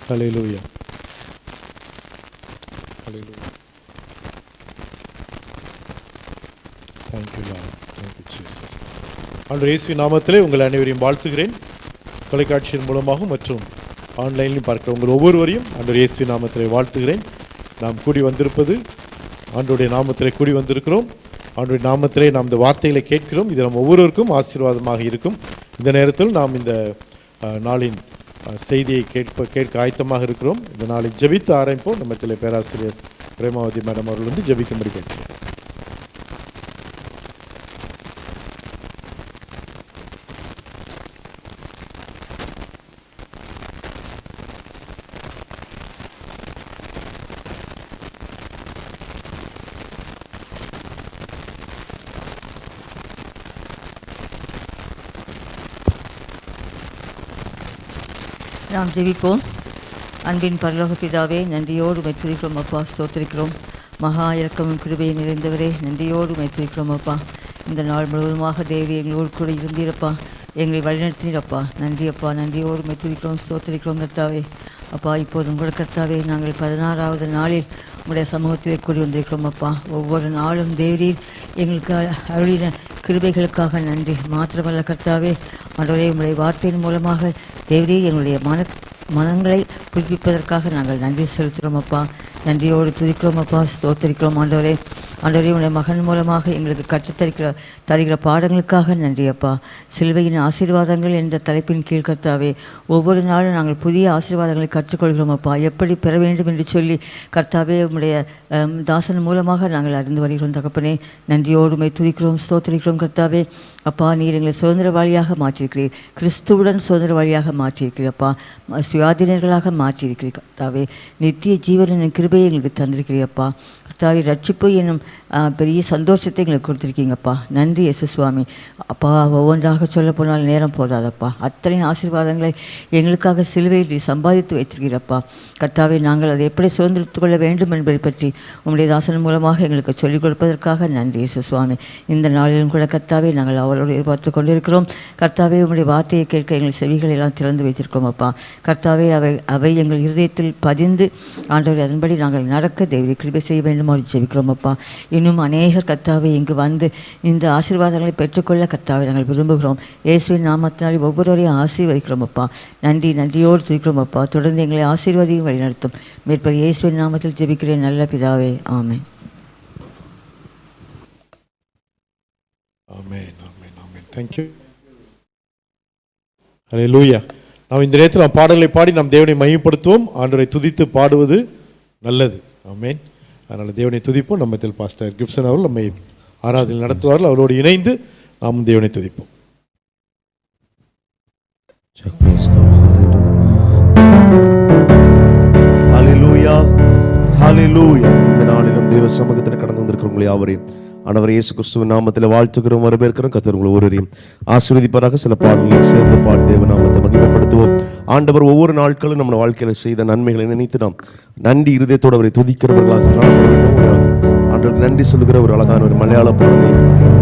Hallelujah. Hallelujah. Thank you Lord. Thank you Jesus. ஆண்டவர் இயேசுவின் நாமத்திலே உங்கள் அனைவரையும் வாழ்த்துகிறேன். தொலைக்காட்சியின் மூலமாகவும் மற்றும் ஆன்லைனிலும் பார்க்கிற உங்கள் ஒவ்வொருவரையும் ஆண்டவர் இயேசுவின் நாமத்திலே வாழ்த்துகிறேன். நாம் கூடி வந்திருப்பது ஆண்டவருடைய நாமத்திலே கூடி வந்திருக்கிறோம். ஆண்டவருடைய நாமத்திலே நாம் இந்த வார்த்தைகளை கேட்கிறோம். இது நம் ஒவ்வொருவருக்கும் ஆசீர்வாதமாக இருக்கும். இந்த நேரத்தில் நாம் இந்த நாளின் செய்தியை கேட்க ஆயத்தமாக இருக்கிறோம். இந்த நாளை ஜெபித்து ஆரம்பிப்போம். நம்மத்திலே பேராசிரியர் பிரேமாவதி மேடம் அவர்கள் வந்து ஜெபிக்கும்படி கேட்கிறோம். நாம் ஜெபிப்போம். அன்பின் பரலோக பிதாவே, நன்றியோடு உம்மை துதிக்கிறோம் அப்பா, ஸ்தோத்திரிக்கிறோம். மகா இரக்கமும் கிருபையும் நிறைந்தவரே, நன்றியோடு உம்மை துதிக்கிறோம் அப்பா. இந்த நாள் முழுவதுமாக தேவி எங்களோடு கூட இருந்தீரப்பா, எங்களை வழிநடத்தினீரப்பா. நன்றி அப்பா, நன்றியோடு உம்மை துதிக்கிறோம், ஸ்தோத்திரிக்கிறோம் கர்த்தாவே. அப்பா, இப்போதும் கூட கர்த்தாவே, நாங்கள் 16வது நாளில் உங்களுடைய சமூகத்திலே கூடி வந்திருக்கிறோம் அப்பா. ஒவ்வொரு நாளும் தேவரீர் எங்களுக்கு அருளின கிருபைகளுக்காக நன்றி. மாத்திரமல்ல கர்த்தாவே, ஆண்டவரே, உங்களுடைய வார்த்தையின் மூலமாக தேவரீர் எங்களுடைய மனங்களை புதுப்பிப்பதற்காக நாங்கள் நன்றி செலுத்துகிறோம் அப்பா. நன்றியோடு துதிக்கிறோம் அப்பா, ஸ்தோத்தரிக்கிறோம் ஆண்டவரே. ஆண்டவரே, உடைய மகன் மூலமாக எங்களுக்கு தருகிற பாடங்களுக்காக நன்றி அப்பா. சிலுவையின் ஆசீர்வாதங்கள் என்ற தலைப்பின் கீழ் கர்த்தாவே, ஒவ்வொரு நாளும் நாங்கள் புதிய ஆசீர்வாதங்களை கற்றுக்கொள்கிறோம் அப்பா. எப்படி பெற வேண்டும் என்று சொல்லி கர்த்தாவே, உடைய தாசன் மூலமாக நாங்கள் அறிந்து வருகிறோம் தகப்பனே. நன்றியோடு உம்மை துதிக்கிறோம், ஸ்தோத்தரிக்கிறோம் கர்த்தாவே. அப்பா, நீர் எங்களை சுதந்திரவாளியாக மாற்றியிருக்கிறீர். கிறிஸ்துவுடன் சுதந்திரவாளியாக மாற்றியிருக்கிறீர் அப்பா. சுயாதீனர்களாக மாற்றியிருக்கிறீர் கர்த்தாவே. நித்திய ஜீவன் என்னும் கிருபையை எங்களுக்கு தந்திருக்கிறீர் அப்பா. கர்த்தாவே, ரட்சிப்பு என்னும் பெரிய சந்தோஷத்தை எங்களுக்கு கொடுத்துருக்கீங்கப்பா. நன்றி இயேசு சுவாமி. அப்பா, ஒவ்வொன்றாக சொல்ல போனால் நேரம் போதாதப்பா. அத்தனை ஆசீர்வாதங்களை எங்களுக்காக சிலுவையில் சம்பாதித்து வைத்திருக்கிறப்பா. கர்த்தாவே, நாங்கள் அதை எப்படி சுதந்திரித்துக் கொள்ள வேண்டும் என்பதை பற்றி உம்முடைய தாசன் மூலமாக எங்களுக்கு சொல்லிக் கொடுப்பதற்காக நன்றி இயேசு சுவாமி. இந்த நாளிலும் கூட கர்த்தாவே, நாங்கள் அவளோடு எதிர்பார்த்து கொண்டிருக்கிறோம். கர்த்தாவே, உம்முடைய வார்த்தையை கேட்க எங்கள் செவிகளை எல்லாம் திறந்து வைத்திருக்கிறோம் அப்பா. கர்த்தாவே, அவை எங்கள் இருதயத்தில் பதிந்து ஆண்டவரை அதன்படி நாங்கள் நடக்க தேவரை கிருபை செய்ய வேண்டும் ஜெபிக்கிறோம் அப்பா. இன்னும் அநேகர் கர்த்தாவே இங்கு வந்து இந்த ஆசீர்வாதங்களை பெற்றுக்கொள்ள கர்த்தாவை நாங்கள் விரும்புகிறோம். இயேசுவின் நாமத்தினாலே ஒவ்வொருவரையும் ஆசீர்வதிக்கிறோம் அப்பா. நன்றியோடு துதிக்கிறோம் அப்பா. தொடர்ந்து எங்களை ஆசீர்வாதியும் வழிநடத்தும். மேற்படி இயேசுவின் நாமத்தில் ஜெபிக்கிறேன் நல்ல பிதாவே, ஆமென். ஆமென், ஆமென், ஆமென். Thank you. ஹல்லேலூயா. நாம் இந்த நேரத்தில் நாம் பாடல்களை பாடி நாம் தேவனை மகிமைப்படுத்துவோம். ஆண்டவரை துதித்து பாடுவது நல்லது. ஆமென். அதனால் தேவனை துதிப்போம். நம்மத்தில் பாஸ்டர் கிப்சன் அவர்கள் நம்மை ஆராதனை நடத்துவார்கள். அவரோடு இணைந்து நாம் தேவனை துதிப்போம். ஹல்லேலூயா, ஹல்லேலூயா. இந்த நாளிலும் தேவ சமூகத்தில் கடந்து வந்திருக்கிறவங்களை யாவரையும் ஆண்டவர் இயேசு கிறிஸ்துவின் நாமத்தில் வாழ்த்துக்கிறோம், வரவேற்கிறோம். கர்த்தர் உங்களை ஒவ்வொருவரையும் ஆசீர்வதிப்பாராக. சில பாடல்களை சேர்ந்து பாடி தேவ நாமத்தை மகிமைப்படுத்துவோம். ஆண்டவர் ஒவ்வொரு நாட்களும் நம்ம வாழ்க்கையில் செய்த நன்மைகளை நினைத்து நாம் நன்றி இருதயத்தோடு அவரை துதிக்கிறவர்களாக காணப்பட வேண்டும். ஆண்டவருக்கு நன்றி சொல்லுகிற ஒரு அழகான ஒரு மலையாள பாடலை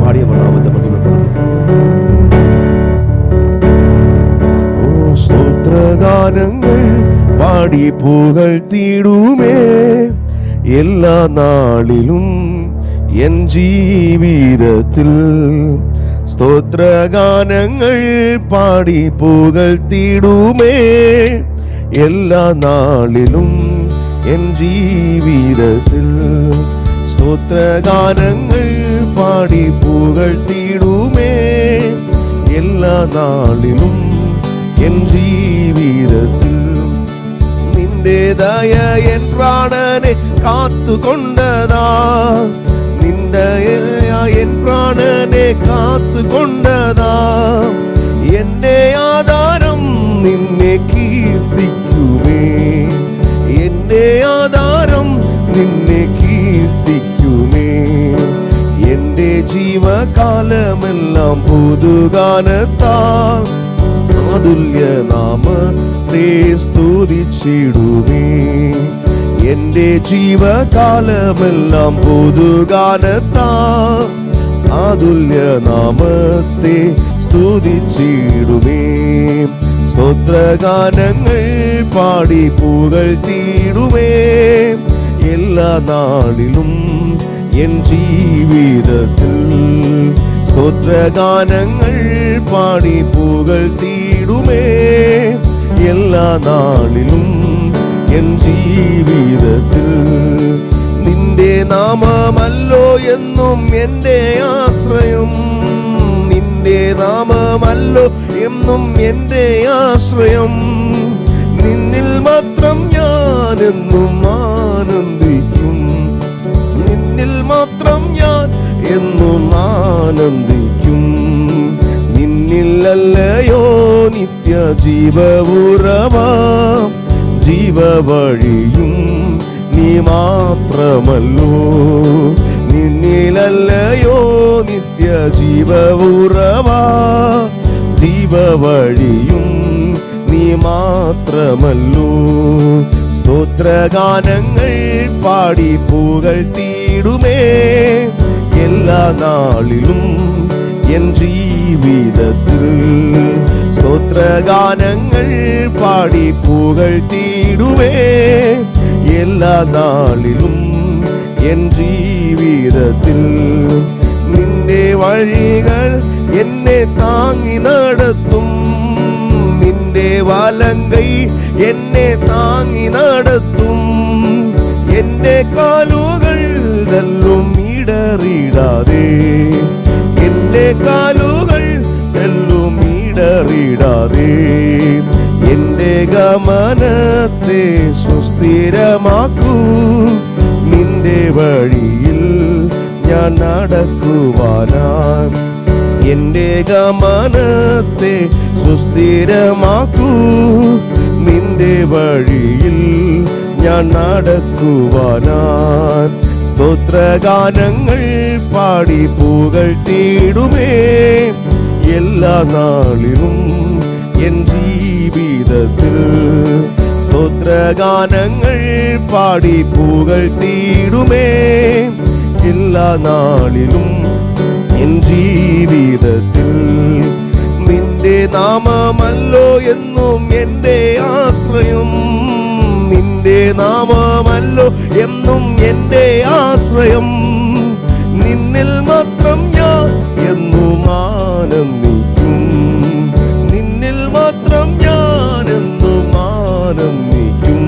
பாடி அவர் நாமத்தை மகிமைப்படுத்துவோம். ஸ்தோத்திரகானங்கள் பாடி புகழ் தீடுமே எல்லா நாளிலும் என் ஜீவிதத்தில். ஸ்தோத்திரகானங்கள் பாடி புகழ் தீடுமே எல்லா நாளிலும் என் ஜீவிதத்தில். ஸ்தோத்திரகானங்கள் பாடி புகழ் தீடுமே எல்லா நாளிலும் என் ஜீவிதத்தில். நின்றே தய என் பிராணனை காத்து கொண்டதா, நிந்தையா என் பிராணனை காத்து கொண்டதா. என்னே ஆதாரம் நின்னை கீர்த்திக்குமே, என்னே ஆதாரம் நின்னை கீர்த்திக்குமே. എന്റെ ജീവകാലമെല്ലാം പുതുഗാനത്താൽ അതുല്യ നാമത്തെ സ്തുതിച്ചിടുമേ. എന്റെ ജീവകാലമെല്ലാം പുതുഗാനത്താൽ അതുല്യ നാമത്തെ സ്തുതിച്ചിടുമേ. സ്തോത്രഗാനങ്ങൾ பாடி புகழ்ந்திடுவே எல்லா நாளிலும் என் ஜீவிதத்தில் ஸ்தோத்திர கானங்கள் பாடி புகழ்ந்திடுமே எல்லா நாளிலும் എൻ ജീവിതത്തിൽ നിന്റെ നാമമല്ലോ എന്നും എൻ്റെ ആശ്രയം നിന്റെ നാമമല്ലോ എന്നും എൻ്റെ ആശ്രയം നിന്നിൽ മാത്രം ഞാൻ എന്നും ആനന്ദിക്കും നിന്നിൽ മാത്രം ഞാൻ എന്നും ആനന്ദിക്കും നിന്നിലല്ലയോ നിത്യ ജീവഉറവാം ജീവവഴിയും നീ മാത്രമല്ലോ നിന്നിലല്ലയോ നിത്യ ജീവഉറവാ ജീവവഴിയും നീ മാത്രമല്ലോ സ്തോത്രഗാനങ്ങൾ പാടി പുകഴ്ത്തിടുമേ എല്ലാ നാളിലും എൻ ജീവിതത്തിൽ സ്തോത്രഗാനങ്ങൾ പാടി പുകഴ്ത്തിടുമേ എല്ലാ നാളിലും എൻ ജീവിതത്തിൽ നിന്റെ വഴികൾ എന്നെ താങ്ങി നടത്തും നിന്റെ വലങ്കൈ എന്നെ താങ്ങി നടത്തും എന്റെ കാലുകൾ തല്ലും ഇടറിടാതെ എന്റെ കാലുകൾ തല്ലും ഇടറിടാതെ എന്റെ ഗമനത്തെ സുസ്ഥിരമാക്കൂ നിന്റെ വഴിയിൽ ഞാൻ നടക്കുവാനായി എന്റെ ഗമനത്തെ സുസ്ഥിരമാക്കൂ നിന്റെ വഴിയിൽ ഞാൻ നടക്കുവാനായി സ്തോത്രഗാനങ്ങൾ പാടി പുകഴ്ത്തിടുമേ എല്ലാ നാളിലും എൻ ജീവിതത്തിൽ സ്തോത്രഗാനങ്ങൾ പാടി പുകഴ്ത്തിടുമേ എല്ലാ നാളിലും എൻ ജീവിതത്തിൽ നിന്റെ നാമമല്ലോ എന്നും എൻ്റെ ആശ്രയം നിന്റെ നാമമല്ലോ എന്നും എൻ്റെ ആശ്രയം നിന്നിൽ മാത്രം ഞാൻ എന്നും ആനന്ദിക്കും നിന്നിൽ മാത്രം ഞാൻ എന്നും ആനന്ദിക്കും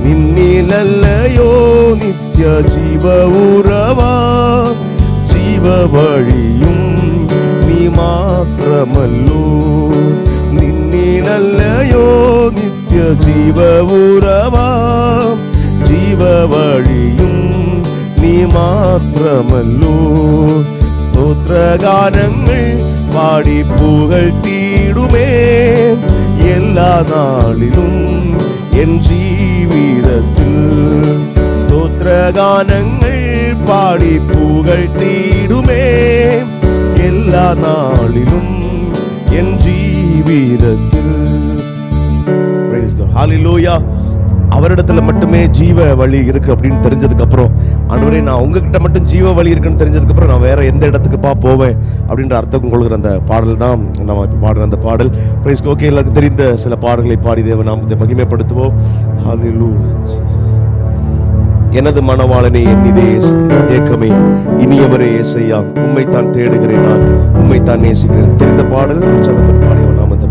നിന്നിലല്ലയോ നിത്യ ജീവഉറവാ ജീവവഴിയും നീ മാത്രമല്ലോ നിന്നിലല്ലയോ നിത്യ ജീവഉറവാ ജീവവഴിയും നീ മാത്രമല്ലോ സ്തോത്രഗാനങ്ങൾ പാടി പുകഴ്ത്തിടുമേ എല്ലാ നാളിലും എൻ ജീവിതത്തിൽ സ്തോത്രഗാനങ്ങൾ പാടി പുകഴ്ത്തിടുമേ എല്ലാ നാളിലും എൻ ജീവിതത്തിൽ. Praise God. Hallelujah. அவரிடத்துல மட்டுமே ஜீவ வழி இருக்கு அப்படின்னு தெரிஞ்சதுக்கு அப்புறம் ஆண்டவரே நான் உங்ககிட்ட மட்டும் ஜீவ வழி இருக்குன்னு தெரிஞ்சதுக்கு அப்புறம் நான் வேற எந்த இடத்துக்குப்பா போவேன் அப்படின்ற அர்த்தம் கொள்கிற அந்த பாடல் தான் நம்ம பாடுற அந்த பாடல். பிரைஸ் ஓகே, எல்லாருக்கும் தெரிந்த சில பாடல்களை பாடி தேவ நாமத்தை மகிமைப்படுத்துவோம். ஹல்லேலூயா. எனது மனவாளனே என் இதே ஏக்கமே இனியவரே ஏசையா உம்மைத்தான் தேடுகிறேன் நான் உம்மைத்தான் நேசிக்கிறேன். தெரிந்த பாடல் உற்சாகத்தோடு பாடிய நாமத்தை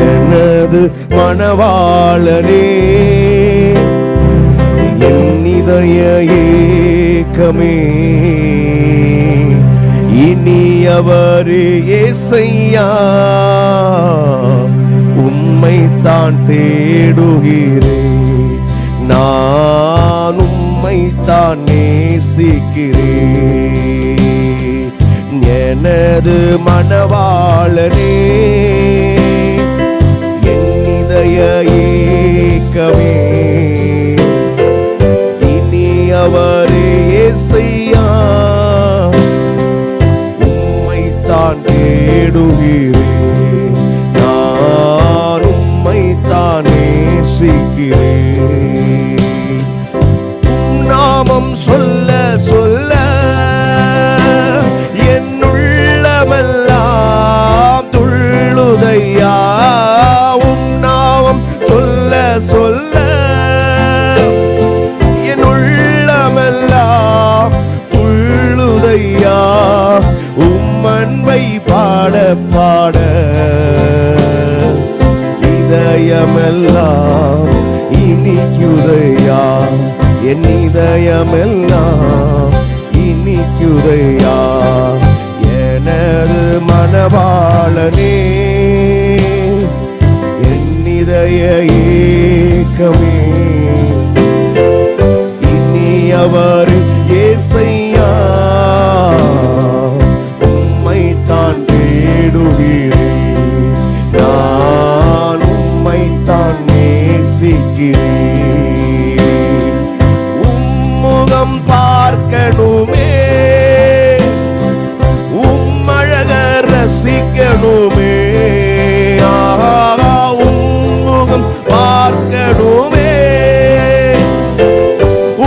எனது மனவாளனே என் இதய ஏக்கமே இனியவரே ஏசையா உம்மைத்தான் தேடுகிறேன் நான் உம்மைத்தான் நேசிக்கிறேன். எனது மனவாளனே என் இதய ஏக்கமே இனியவரே ஏசையா உம்மைத்தான் தேடுகிறேன் நான் உம்மைத்தான் நேசிக்கிறேன். நாமம் சொல்ல சொல்ல இனிக்குதையா, என் இதயமெல்லாம் இனிக்குதையா, எனது மணவாளனே, என் இதய ஏக்கமே, இனி அவர் ஏசையா, உம்மைத்தான் தேடுகிறேன், நான் உம்மைத்தான் நேசிக்கிறேன். உம்முகம் பார்க்கணுமே, உம்மழக ரசிக்கணுமே, உம்முகம் பார்க்கணுமே,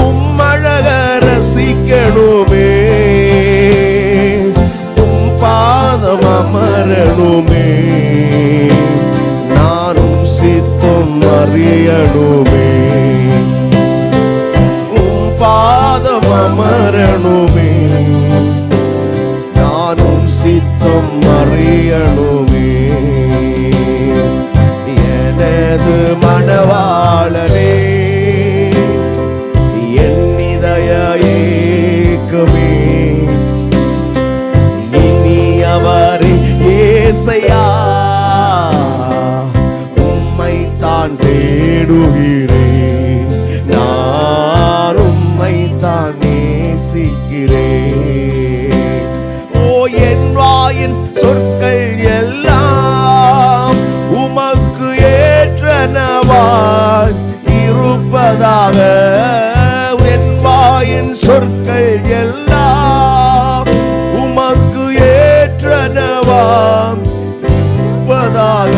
உம்மழக ரசிக்கணுமே, உம் பாதம் அமரணுமே, நானும் சித்தம் அறியணுமே, உம் பாதம் அமரணுமே, நானும் சித்தம் அறியணுமே. எனது மணவாளனே, என் இதய ஏக்கமே, இனி அவர் ஏசையா, உம்மைத்தான் தேடுகிறேன், நான் உம்மைத்தான் நேசிக்கிறேன். ஓ என் வாயின் சொற்கள் எல்லாம் உமக்கு ஏற்றனவாய் இருப்பதாக, என் வாயின் சொற்கள் எல்லாம் உமக்கு ஏற்றனவாய் இருப்பதாக,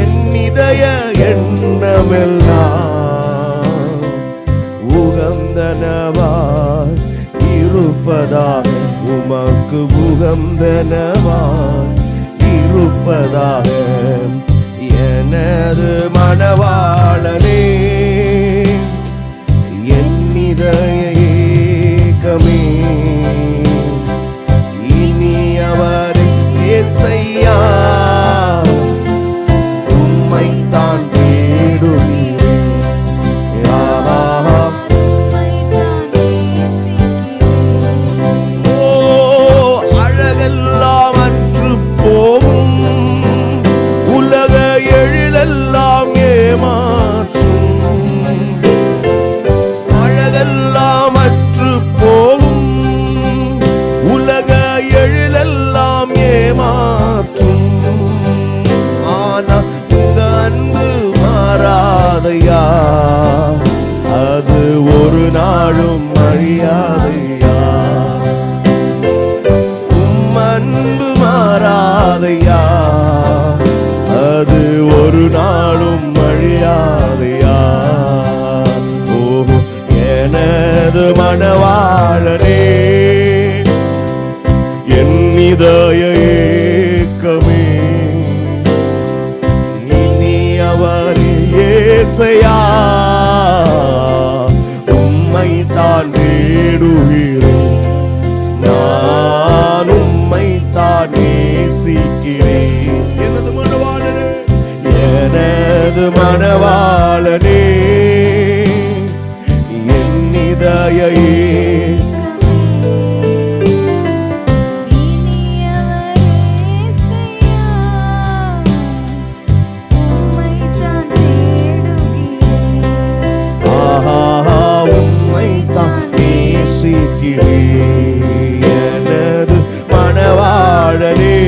என் இதய எண்ணமெல்லாம் உகந்தனவாய் இருப்பதாக, உமக்கு உகந்தனவாய் இருப்பதாக, எனது மணவாளனே, என் இதய ஏக்கமே, இனி அவர் ஏசையா, உம்மைத்தான் தேடுகிறேன், ஓ அழகெல்லாம் அற்று போகும், உலக எழிலெல்லாம் ஏமாற்றும், அழகெல்லாம் அற்று போகும், உலக எழிலெல்லாம் ஏமாற்றும், ஆனா உங்க அன்பு மாறாதையா, அது ஒரு நாளும் அழியாதையா, உம் அன்பு மாறாதையா, அது ஒரு நாளும் அழியாதையா. ஓ எனது மணவாளனே, என் இதய ஏக்கமே, இனி அவர் ஏசையா, உம்மைத்தான் தேடுகிறேன், நான் உம்மைத்தான் நேசிக்கிறேன். எனது மணவாளனே, எனது மணவாளனே, என் இதய உம்மைத்தான் நேசிக்கிறேன். எனது மணவாளனே,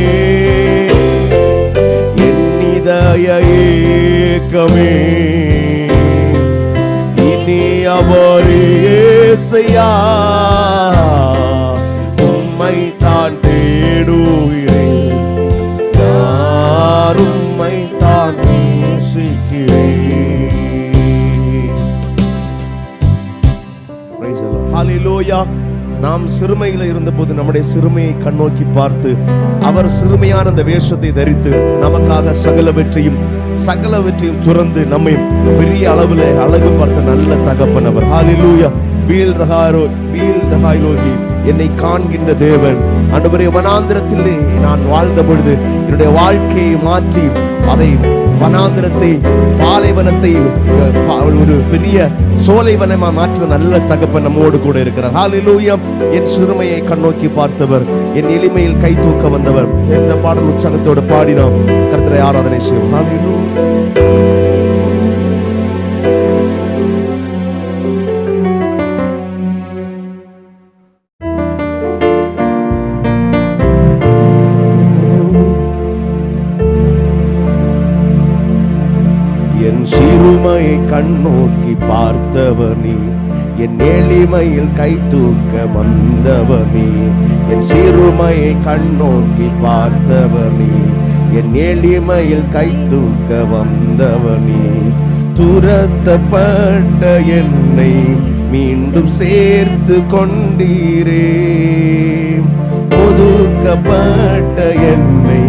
என் இதய ஏக்கமே, இனி அவர் ஏசையா, உம்மைத்தான் தேடுகிறேன், நான் உம்மைத்தான் நேசிக்கிறேன். Praise the Lord. Hallelujah. நாம் சிறுமையில இருந்தபோது நம்முடைய சிறுமையை கண்ணோக்கி பார்த்து அவர் சிறுமையான அந்த வேஷத்தை தரித்து நமக்காக சகலவற்றையும் துறந்து நம்மை பெரிய அளவில் அழகு பார்த்த நல்ல தகப்பன் அவர். ஹalleluya. பீல் ரஹாயிலோகி, என்னை காண்கின்ற தேவன். ஆண்டவரே, வனாந்திரத்திலே நான் வாழ்ந்த பொழுது என்னுடைய வாழ்க்கையை மாற்றி அதை வனாந்திரத்தை பாலைவனத்தை ஒரு பெரிய சோலைவனமா மாற்ற நல்ல தகப்பன் நம்மோடு கூட இருக்கிறார். ஹல்லேலூயா. என் சிறுமையை கண்ணோக்கி பார்த்தவர், என் எளிமையில் கை தூக்க வந்தவர். இந்த பாடல் உற்சாகத்தோடு பாடி நாம் கர்த்தரை ஆராதனை செய்வோம். ஹல்லேலூயா. என் சிறுமையை கண்ணோக்கி பார்த்தவர் நீ, என் எளிமையில் கை தூக்க வந்தவர் நீ. என் சிறுமையை கண்ணோக்கி பார்த்தவர் நீ, என் எளிமையில் கை தூக்க வந்தவர் நீ. துரத்தப்பட்ட என்னை மீண்டும் சேர்த்து கொண்டீரே, ஒதுக்கப்பட்ட என்னை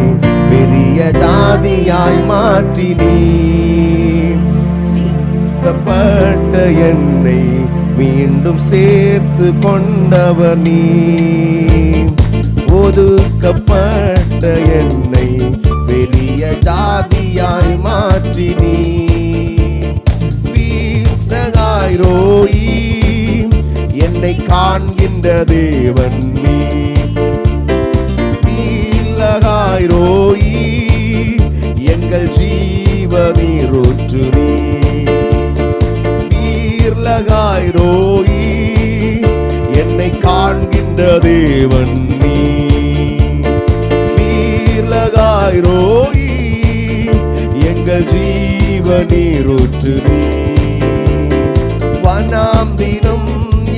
பெரிய ஜாதியாய் மாற்றினீ. ஒதுக்கப்பட்ட என்னை மீண்டும் சேர்த்து கொண்டவர் நீ, ஒதுக்கப்பட்ட என்னை பெரிய ஜாதியாய் மாற்றினீ. வீரகாய்ரோயி என்னை காண்கின்ற தேவன் நீ, வீரகாய்ரோயி எங்கள் ஜீவநீரூற்று நீ. வீரகாய்ரோயி என்னை காண்கின்ற தேவன் நீ, வீரகாய்ரோயி எங்கள் ஜீவநீரூற்று நீ. வனாம் தினம்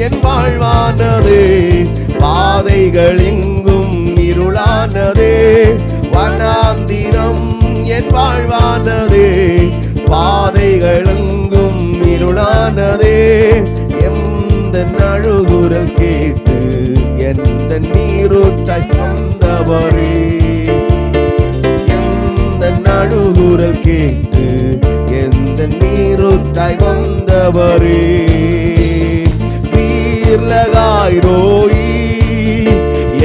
என் வாழ்வானதே, பாதைகள் எங்கும் இருளானதே. வனாம் தினம் என் வாழ்வானதே, பாதைகள் எங்கும் இருளானதே. எந்த அழுகுரல் கேட்டு எந்த நீரூற்றாய் வந்தவரே, எந்த அழுகுரல் கேட்டு எந்த நீரூற்றாய் வந்தவரே. வீரகாய்ரோயி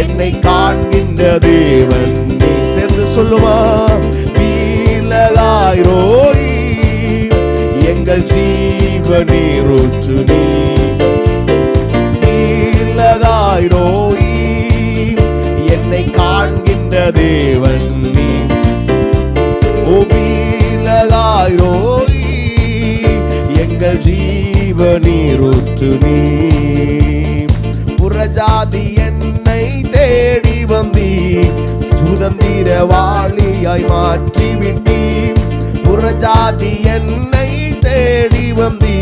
என்னை காண்கின்ற தேவன் நீ. சேர்ந்து சொல்லுவா. வீரகாய்ரோயி எங்கள் ஜீவநீரூற்று நீ. வீரகாய்ரோயி என்னை காண்கின்ற தேவன் நீ. ஓ வீரகாய்ரோயி எங்கள் ஜீவநீரூற்று நீ. புறஜாதி என்னை தேடி வந்தீ, சுதந்திரவாளியாய் மாற்றிவிட்டீ. புறஜாதி என்னை தேடி வந்தீ,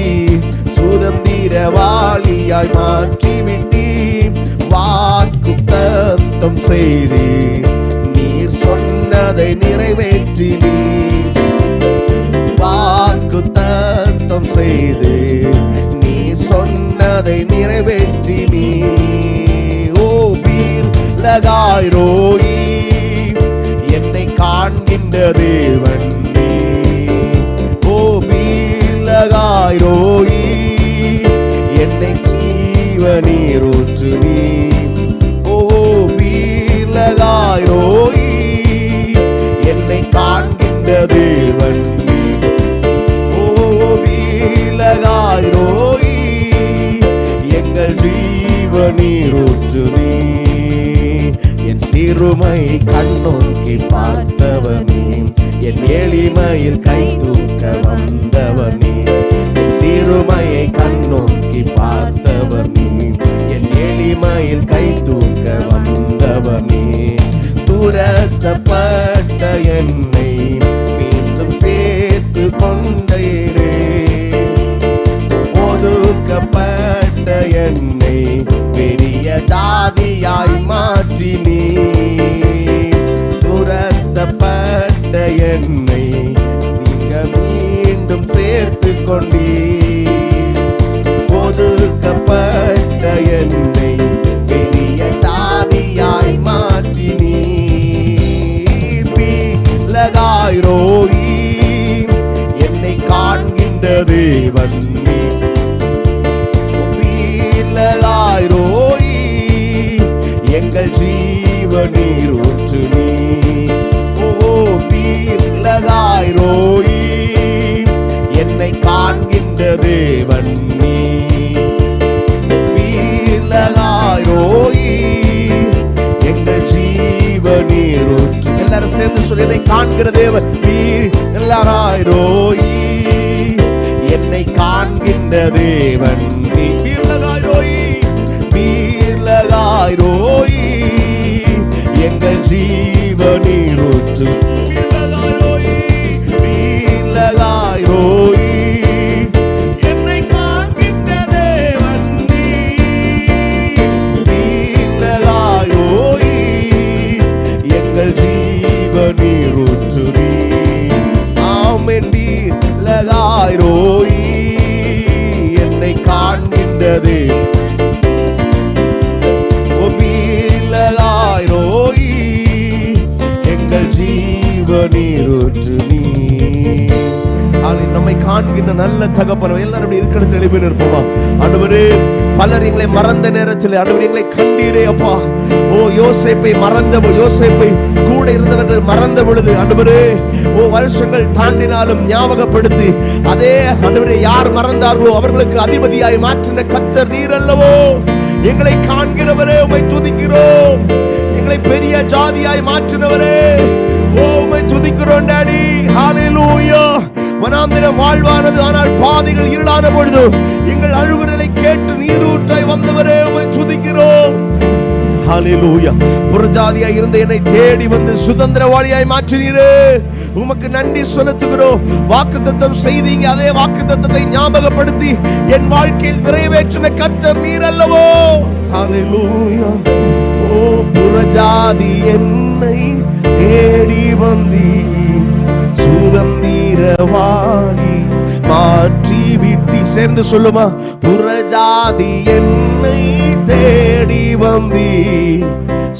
சுதந்திரவாளியாய் மாற்றிவிட்டீ. வாக்கு தத்தம் செய்தீ, நீர் சொன்னதை நிறைவேற்றினீ. வாக்கு தத்தம் செய்து நீ சொன்னதை நிறைவேற்றினீ. ஓ வீரகாய்ரோயி என்னை காண்கின்ற தேவன் நீ. ஓ வீரகாய்ரோயி என்னை ஜீவநீரூற்று நீ. ஓ வீரகாய்ரோயி என்னை காண்கின்ற தேவன் நீ. ஓ வீரகாய்ரோயி எங்கள் ஜீவநீரூற்று நீ. என் சிறுமை கண்ணோக்கி பார்த்தவர் நீ, என் எளிமையில் கை தூக்க வந்தவர் நீ. என் சிறுமையை கண்ணோக்கி பார்த்தவர் நீ, என் எளிமையில் கை தூக்க வந்தவர் நீ. துரத்தப்பட்ட என்னை மீண்டும் சேர்த்து கொண்டீரே, ஒதுக்கப்பட்ட என்னை பெரிய ஜாதியாய் மாற்றினீ. துரத்தப்பட்ட என்னை நீங்க மீண்டும் சேர்த்து கொண்டீர். ஒதுக்கப்பட்ட என்னை பெரிய ஜாதியாய் மாற்றினீர். வீரகாய்ரோயி என்னை காண்கின்ற தேவன் நீ. வீரகாய்ரோயி எங்கள் ஜீவநீரூற்று நீ. ஓ தேவன் நீ வீரகாயோயி எங்கள் ஜீவநீரூற்று. எல்லாரும் சேர்ந்து சொல்லி, என்னை காண்கிற தேவன் வீரகாயோயி என்னை காண்கின்ற தேவன் நீ வீரகாயோயி வீரகாயோயி எங்கள் ஜீவநீரூற்று. வீரகாயோயி வீரகாயோயி என்னை காண்கின்ற தேவன் நீ வீரகாயோயி எங்கள் ஜீவநீரூற்று நீ. ஆமென். வீரகாயோயி என்னை காண்கின்றது வீரகாயோயி எங்கள் ஜீவநீரூற்று நீ. நம்மை காண்கின்ற நல்ல தகப்பன் எல்லாரும் இருக்கிற தெளிவில் இருப்போமா? ஆண்டவரே, பலர் எங்களை மறந்த நேரத்தில் ஆண்டவரே எங்களை கண்டீரே அப்பா. ஓ யோசேப்பை மறந்த, யோசேப்பை கூட இருந்தவர்கள் மறந்த பொழுது ஆண்டவரே, ஓ வருஷங்கள் தாண்டினாலும் ஞாபகப்படுத்தி அதே ஆண்டவரே யார் மறந்தார்களோ அவர்களுக்கு அதிபதியாய் மாற்றின கர்த்தர் நீர் அல்லவோ. எங்களை காண்கிறவரே உம்மை துதிக்கிறோம். எங்களை பெரிய ஜாதியாய் மாற்றினவரே ஓ உம்மை துதிக்கிறோம் டாடி. ஹalleluya. வனாந்திரம் வாழ்வானது, ஆனால் பாதைகள் இருளான பொழுது எங்கள் அழுகுரலை கேட்டு நீரூற்றாய் வந்தவரே உம்மை துதிக்கிறோம். ஹalleluya. புறஜாதியாய் இருந்த என்னை தேடி வந்து சுதந்திரவாளியாய் மாற்றினீரே, உமக்கு நன்றி செலுத்துகிறோம். வாக்குத்தத்தம் செய்தீங்க, அதே வாக்குத்தத்தத்தை ஞாபகப்படுத்தி என் வாழ்க்கையில் நிறைவேற்றின கர்த்தர் நீர் அல்லவோ. ஹalleluya. ஓ புறஜாதி என்னை தேடி வந்தீ சுதந்திரவாளி மாற்றி விட்டி. சேர்ந்து சொல்லுமா? புறஜாதி என்னை தேடி வந்தீ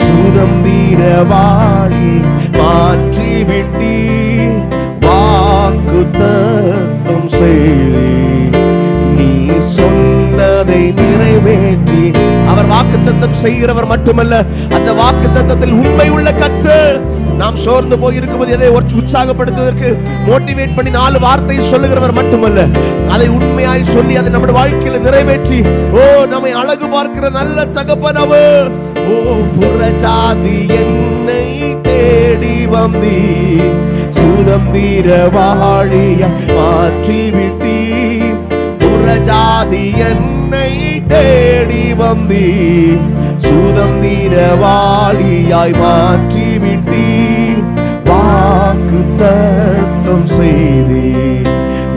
சுதந்திரவாளி மாற்றி விட்டி. வாக்குத்தத்தம் செய்தி நீ சொன்னதை நிறைவேற்றி. அவர் வாக்குத்தத்தம் செய்கிறவர் மட்டுமல்ல, அந்த வாக்குத்தத்தத்தில் உண்மை உள்ள கர்த்தர். நாம் சோர்ந்து போய் இருக்கும்போது எதை உற்சாகப்படுத்துவதற்கு மோட்டிவேட் பண்ணி 4 வார்த்தை சொல்லுகிறவர் மட்டுமல்ல, அதை உண்மையாய் சொல்லி அதை நம்முடைய வாழ்க்கையில் நிறைவேற்றி ஓ நம்மை அழகு பார்க்கிற நல்ல தகப்பன் அவர். ஓ புறஜாதி என்னை தேடி வந்தீ சுதந்திரவாளியா மாற்றி விட்டி. புறஜாதி என்னை தேடி வந்தீ சுதந்திரவாளியாய் மாற்றி விட்டி. வாக்குத்தத்தம் செய்தி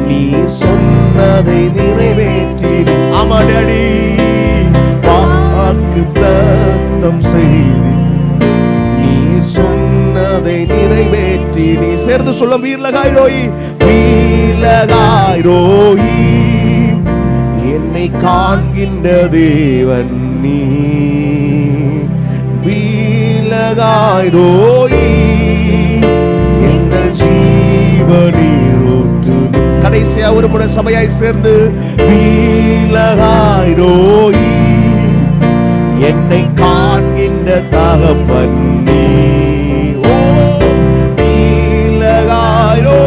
நீ சொன்னதை நிறைவேற்றி. அமடடி வாக்குத்தத்தம் செய்தி நீ சொன்னதை நிறைவேற்றி. நீ சேர்ந்து சொல்ல, வீரகாயோயி வீரகாயோயி என்னை காண்கின்ற தேவன் நீ வீரகாயோயி எங்கள் ஜீவநீரூற்று. கடைசியா ஒரு முறை சபையாய் சேர்ந்து வீரகாயோயி என்னை காண்கின்ற தகப்பன் நீ. ஓ வீரகாயோயி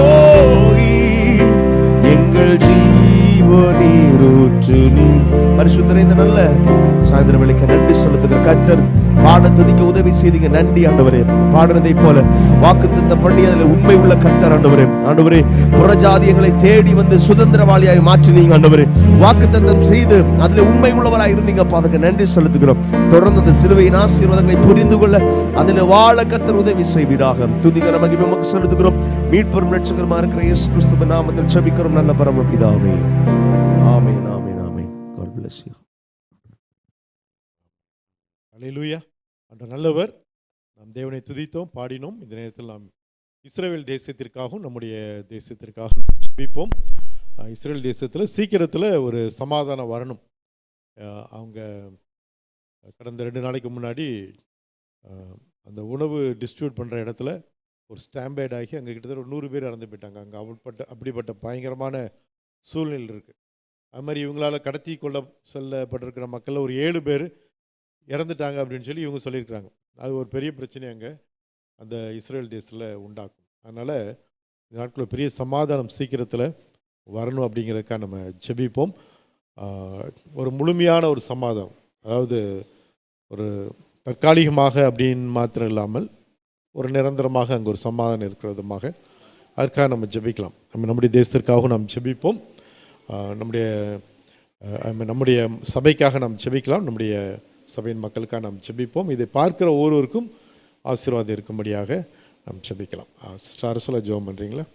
எங்கள் ஜீவநீரூற்று நீ. பரிசுத்தரே, இந்த நல்ல சாயந்திரம் வேளைக்கு நன்றி செலுத்துகிற கர்த்தர் பாட துதிக்க உதவி செய்தீங்க. நன்றி ஆண்டவரே. பாடுறதை போல வாக்குத்தத்தம் பண்ணி அதில் உண்மை உள்ள கர்த்தர் ஆண்டவரே. ஆண்டவரே, புறஜாதியங்களை தேடி வந்து சுதந்திரவாளியாய் மாற்றினீங்க ஆண்டவரே. வாக்குத்தத்தம் செய்து அதில் உண்மை உள்ளவராய் இருந்தீங்க. அதுக்கு நன்றி செலுத்துகிறோம். தொடர்ந்து அந்த சிலுவையின் ஆசீர்வாதங்களை புரிந்து கொள்ள அதில் வாழ கர்த்தர் உதவி செய்வீராக. துதிக்க நமக்கு நமக்கு செலுத்துகிறோம். மீட்பெரும் இரட்சகருமா இருக்கிற இயேசு கிறிஸ்துவின் நாமத்தில் ஜெபிக்கிறோம் நல்ல பரமபிதாவே. ஆமென், ஆமென், ஆமென். God bless you. அல்லேலூயா. ஆண்டவர் நல்லவர். நாம் தேவனை துதித்தோம், பாடினோம். இந்த நேரத்தில் நாம் இஸ்ரவேல் தேசத்திற்காகவும் நம்முடைய தேசத்திற்காகவும் ஜெபிப்போம். இஸ்ரேல் தேசத்தில் சீக்கிரத்தில் ஒரு சமாதானம் வரணும். அவங்க கடந்த 2 நாளைக்கு முன்னாடி அந்த உணவு டிஸ்ட்ரிபியூட் பண்ணுற இடத்துல ஒரு ஸ்டாம்பேட் ஆகி அங்கே கிட்டத்தட்ட ஒரு 100 பேர் இறந்து போயிட்டாங்க. அங்கே அப்படிப்பட்ட பயங்கரமான சூழ்நிலை இருக்குது. அது மாதிரி இவங்களால் கடத்தி செல்லப்பட்டிருக்கிற மக்களில் ஒரு 7 பேர் இறந்துட்டாங்க அப்படின்னு சொல்லி இவங்க சொல்லியிருக்கிறாங்க. அது ஒரு பெரிய பிரச்சனை அங்கே அந்த இஸ்ரேல் தேசத்தில் உண்டாக்கும். அதனால் இந்த நாட்களில் பெரிய சமாதானம் சீக்கிரத்தில் வரணும் அப்படிங்கிறதுக்காக நம்ம ஜெபிப்போம். ஒரு முழுமையான ஒரு சமாதானம், அதாவது ஒரு தற்காலிகமாக அப்படின்னு மாத்திரம் இல்லாமல் ஒரு நிரந்தரமாக அங்கே ஒரு சமாதானம் இருக்கிறதுமாக அதற்காக நம்ம ஜெபிக்கலாம். நம்முடைய தேசத்திற்காகவும் நாம் ஜெபிப்போம். நம்முடைய சபைக்காக நாம் ஜெபிக்கலாம். நம்முடைய சபையின் மக்களுக்காக நாம் ஜெபிப்போம். இதை பார்க்கிற ஒவ்வொருவருக்கும் ஆசீர்வாதம் இருக்கும்படியாக நாம் ஜெபிக்கலாம். சிஸ்டர் அரசுல ஜெபம் பண்ணுறீங்களா?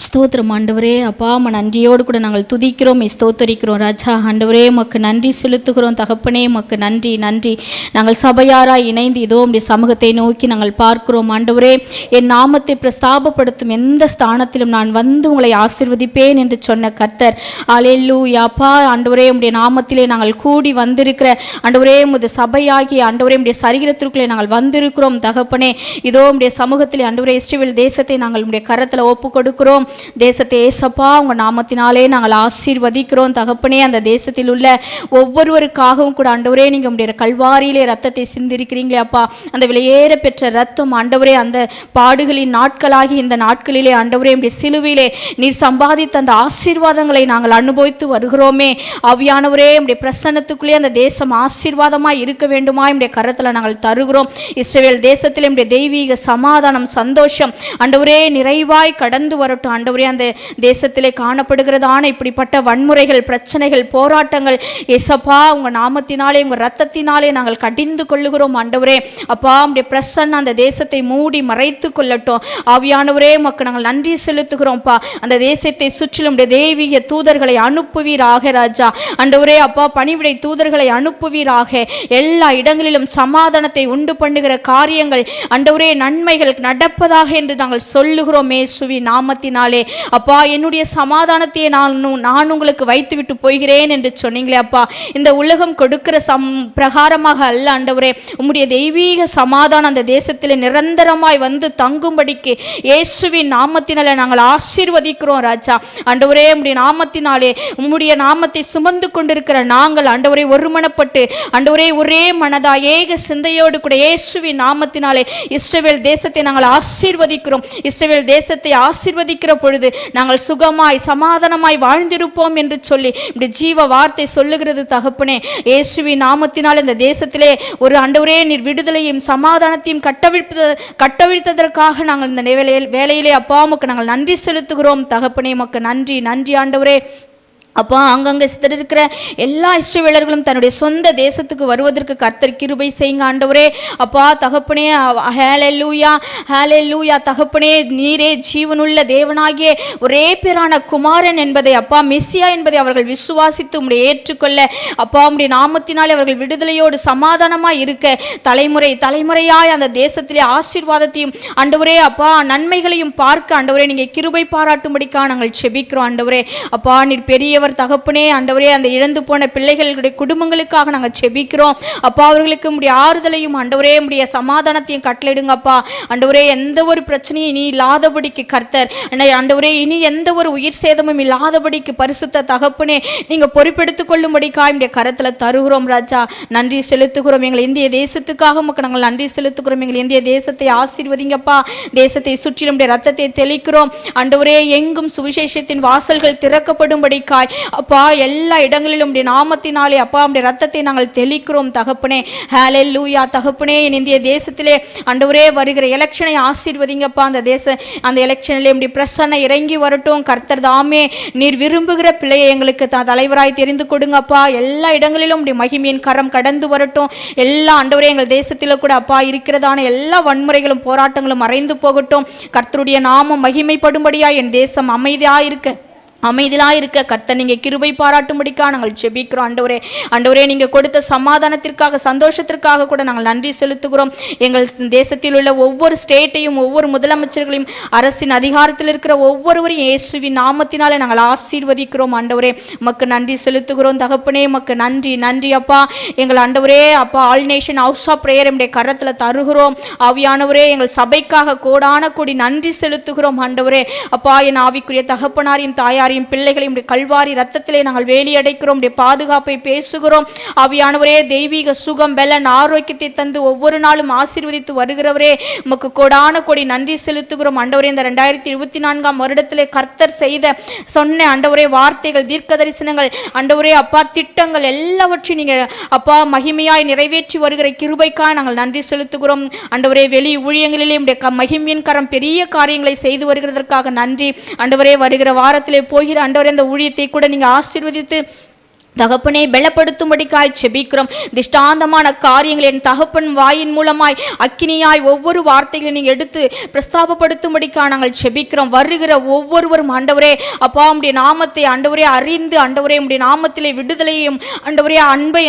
ஸ்தோத்திரம் ஆண்டவரே. அப்பா நன்றியோடு கூட நாங்கள் துதிக்கிறோம், ஸ்தோத்தரிக்கிறோம் ராஜா. ஆண்டவரே மக்கு நன்றி செலுத்துகிறோம் தகப்பனே, மக்கு நன்றி நன்றி. நாங்கள் சபையாராய் இணைந்து இதோ உம்முடைய சமூகத்தை நோக்கி நாங்கள் பார்க்கிறோம் ஆண்டவரே. என் நாமத்தை பிரஸ்தாபப்படுத்தும் எந்த ஸ்தானத்திலும் நான் வந்து உங்களை ஆசீர்வதிப்பேன் என்று சொன்ன கர்த்தர். அல்லேலூயா. அப்பா ஆண்டவரே உம்முடைய நாமத்திலே நாங்கள் கூடி வந்திருக்கிற ஆண்டவரே உம்முடைய சபையாகி ஆண்டவரே உம்முடைய சரீரத்திற்குள்ளே நாங்கள் வந்திருக்கிறோம் தகப்பனே. இதோ உம்முடைய சமூகத்திலே ஆண்டவரே இஸ்ரவேல் தேசத்தை நாங்கள் உம்முடைய கரத்தில் ஒப்பு கொடுக்கிறோம். தேசத்தை ஏசப்பா உங்கள் நாமத்தினாலே நாங்கள் ஆசீர்வதிக்கிறோம் தகப்பனே. அந்த தேசத்தில் உள்ள ஒவ்வொருவருக்காகவும் கூட ஆண்டவரே நீங்கள் உடைய கல்வாரியிலே ரத்தத்தை சிந்திருக்கிறீங்களே அப்பா. அந்த விலையேற பெற்ற ரத்தம் ஆண்டவரே அந்த பாடுகளின் நாட்களாகி இந்த நாட்களிலே ஆண்டவரே உடைய சிலுவையிலே நீர் சம்பாதித்த அந்த ஆசீர்வாதங்களை நாங்கள் அனுபவித்து வருகிறோமே. ஆவியானவரே உடைய பிரசன்னத்துக்குள்ளே அந்த தேசம் ஆசீர்வாதமாய் இருக்க வேண்டுமா உடைய கரத்தில் நாங்கள் தருகிறோம். இஸ்ரவேல் தேசத்தில் உடைய தெய்வீக சமாதானம் சந்தோஷம் ஆண்டவரே நிறைவாய் கடந்து வரட்டும் ஆண்டவரே. அந்த தேசத்திலே காணப்படுகிறதான இப்படிப்பட்ட வன்முறைகள், பிரச்சனைகள், போராட்டங்கள் ஏசப்பா உங்கள் நாமத்தினாலே உங்கள் ரத்தத்தினாலே நாங்கள் கடிந்து கொள்ளுகிறோம் ஆண்டவரே. அப்பா உடைய பிரசன்ன அந்த தேசத்தை மூடி மறைத்து கொள்ளட்டும். ஆவியானவரே உமக்கு நாங்கள் நன்றி செலுத்துகிறோம்ப்பா. அந்த தேசத்தை சுற்றிலும் உடைய தெய்வீக தூதர்களை அனுப்புவீராக ராஜா. ஆண்டவரே அப்பா பணிவிடை தூதர்களை அனுப்புவீராக. எல்லா இடங்களிலும் சமாதானத்தை உண்டு பண்ணுகிற காரியங்கள் ஆண்டவரே நன்மைகள் நடப்பதாக என்று நாங்கள் சொல்லுகிறோம் இயேசுவின் நாமத்தினாலே. அப்பா என்னுடைய சமாதானத்தையே நான் உங்களுக்கு வைத்துவிட்டு போகிறேன் என்று சொன்னீங்களே அப்பா. இந்த உலகம் கொடுக்கிற பிரகாரமாக அல்ல ஆண்டவரே. உம்முடைய தெய்வீக சமாதானம் அந்த தேசத்தில் நிரந்தரமாய் வந்து தங்கும்படிக்கு இயேசுவின் நாமத்தினாலே நாங்கள் ஆசீர்வதிக்கிறோம் ராஜா. ஆண்டவரே உம்முடைய நாமத்தினாலே உம்முடைய நாமத்தை சுமந்து கொண்டிருக்கிற நாங்கள் ஆண்டவரே ஒருமனப்பட்டு ஆண்டவரே ஒரே மனதா ஏக சிந்தையோடு கூட இயேசுவின் நாமத்தினாலே இஸ்ரவேல் தேசத்தை நாங்கள் ஆசீர்வதிக்கிறோம். இஸ்ரவேல் தேசத்தை ஆசீர்வதிக்கிற பொழுது நாங்கள் சுகமாய் சமாதானமாய் வாழ்ந்திருப்போம் என்று சொல்லி இப்படி ஜீவ வார்த்தை சொல்லுகிறது தகப்பனே. இயேசுவின் நாமத்தினால் இந்த தேசத்திலே ஒரு ஆண்டவரே நீர் விடுதலையும் சமாதானத்தையும் கட்டவிழ்த்ததற்காக நாங்கள் இந்த வேலையிலே அப்பா உமக்கு நாங்கள் நன்றி செலுத்துகிறோம் தகப்பனே. உமக்கு நன்றி நன்றி ஆண்டவரே. அப்பா அங்கங்கே சிதறிருக்கிற எல்லா இஸ்ரவேலர்களும் தன்னுடைய சொந்த தேசத்துக்கு வருவதற்கு கர்த்தர் கிருபை செய்யுங்க ஆண்டவரே. அப்பா தகப்பனே ஹல்லேலூயா ஹல்லேலூயா. தகப்பனே நீரே ஜீவனுள்ள தேவனாகிய ஒரே பேரான குமாரன் என்பதை அப்பா மெசியா என்பதை அவர்கள் விசுவாசித்து உம்முடைய ஏற்றுக்கொள்ள அப்பா உம்முடைய நாமத்தினாலே அவர்கள் விடுதலையோடு சமாதானமாய் இருக்க தலைமுறை தலைமுறையாய் அந்த தேசத்திலே ஆசீர்வாதத்தையும் ஆண்டவரே அப்பா நன்மைகளையும் பார்க்க ஆண்டவரே நீங்கள் கிருபை பாராட்டும்படிக்காக நாங்கள் செபிக்கிறோம் ஆண்டவரே. அப்பா நீர் பெரிய தகப்பனே ஆண்டவரே அந்த இழந்து போன பிள்ளைகளுடைய குடும்பங்களுக்காக நாங்கள் செபிக்கிறோம் அப்பா. அவர்களுக்கு உம்முடைய ஆறுதலையும் ஆண்டவரே உம்முடைய சமாதானத்தையும் கட்டளையிடுங்கப்பா ஆண்டவரே. எந்த ஒரு பிரச்சனையும் இனி இல்லாதபடிக்கு கர்த்தர் ஆண்டவரே இனி எந்த ஒரு உயிர் சேதமும் இல்லாதபடிக்கு பரிசுத்த தகப்பனே நீங்க பொறுப்பெடுத்துக் கொள்ளும்படிக்காக உம்முடைய கரத்துல தருகிறோம் ராஜா. நன்றி செலுத்துகிறோம். எங்கள் இந்திய தேசத்துக்காக உமக்கு நாங்கள் நன்றி செலுத்துகிறோம். எங்கள் இந்திய தேசத்தை ஆசீர்வதிங்கப்பா. தேசத்தை சுற்றிலும் ரத்தத்தை தெளிக்கிறோம் ஆண்டவரே. எங்கும் சுவிசேஷத்தின் வாசல்கள் திறக்கப்படும்படிக்காய் அப்பா எல்லா இடங்களிலும் நாமத்தினாலே அப்பா உடைய ரத்தத்தை நாங்கள் தெளிக்கிறோம் தகப்பனே. ஹல்லேலூயா. தகப்பனே இந்திய தேசத்திலே ஆண்டவரே வருகிற எலெக்ஷனை ஆசீர்வதிங்கப்பா. அந்த எலெக்ஷனிலே உடைய பிரசன்ன இறங்கி வரட்டும் கர்த்தர் தாமே. நீர் விரும்புகிற பிள்ளையை எங்களுக்கு தலைவராய் தெரிந்து கொடுங்கப்பா. எல்லா இடங்களிலும் உடைய மகிமையின் கரம் கடந்து வரட்டும். எல்லா ஆண்டவரே எங்கள் தேசத்தில் கூட அப்பா இருக்கிறதான எல்லா வன்முறைகளும் போராட்டங்களும் மறைந்து போகட்டும். கர்த்தருடைய நாமம் மகிமைப்படும்படியா என் தேசம் அமைதியாக இருக்க கர்த்தர் நீங்கள் கிருபை பாராட்டும்படிக்காக நாங்கள் ஜெபிக்கிறோம் ஆண்டவரே. ஆண்டவரே நீங்கள் கொடுத்த சமாதானத்திற்காக சந்தோஷத்திற்காக கூட நாங்கள் நன்றி செலுத்துகிறோம். எங்கள் தேசத்தில் உள்ள ஒவ்வொரு ஸ்டேட்டையும் ஒவ்வொரு முதலமைச்சர்களையும் அரசின் அதிகாரத்தில் இருக்கிற ஒவ்வொருவரையும் இயேசுவின் நாமத்தினாலே நாங்கள் ஆசீர்வதிக்கிறோம் ஆண்டவரே. உமக்கு நன்றி செலுத்துகிறோம் தகப்பனே. உமக்கு நன்றி நன்றி அப்பா. எங்கள் ஆண்டவரே அப்பா all nation house of prayer நம்முடைய கரத்தில் தருகிறோம். ஆவியானவரே எங்கள் சபைக்காக கோடான கோடி நன்றி செலுத்துகிறோம் ஆண்டவரே. அப்பா என் ஆவிக்குரிய தகப்பனாரையும் தாயார் எல்லாரையும் பிள்ளைகளையும் கல்வாரி ரத்தத்திலே நாங்கள் வேலி அடைக்கிறோம். பாதுகாப்பை பேசுகிறோம். ஆவியானவரே, தெய்வீக சுகம், பலன், ஆரோக்கியத்தை தந்து ஒவ்வொரு நாளும் ஆசீர்வதித்து வருகிறவரே, உமக்கு கோடான கோடி நன்றி செலுத்துகிறோம். ஆண்டவரே, இந்த 2024 வருடத்திலே கர்த்தர் செய்த சொன்ன ஆண்டவரே வார்த்தைகள், தீர்க்க தரிசனங்கள், ஆண்டவரே அப்பா திட்டங்கள் எல்லாவற்றையும் நீங்க அப்பா மகிமையாய் நிறைவேற்றி வருகிற கிருபைக்காய் நாங்கள் நன்றி செலுத்துகிறோம். ஆண்டவரே, வெளி ஊழியங்களிலே உம்முடைய மகிமையின் கரம் பெரிய காரியங்களை செய்து வருகிறதற்காக நன்றி. ஆண்டவரே, வருகிற வாரத்திலே போகிற ஆண்டவரே அந்த ஊழியத்தை கூட நீங்க ஆசீர்வதித்து தகப்பனை பலப்படுத்தும்படிக்காய் செபிக்கிறோம். திஷ்டாந்தமான காரியங்கள் என் தகப்பன் வாயின் மூலமாய் அக்கினியாய் ஒவ்வொரு வார்த்தைகளை நீங்கள் எடுத்து பிரஸ்தாபப்படுத்தும்படிக்காக நாங்கள் செபிக்கிறோம். வருகிற ஒவ்வொருவரும் ஆண்டவரே அப்பா உம்முடைய நாமத்தை ஆண்டவரே அறிந்து ஆண்டவரே உம்முடைய நாமத்திலே விடுதலையும் ஆண்டவரே அன்பை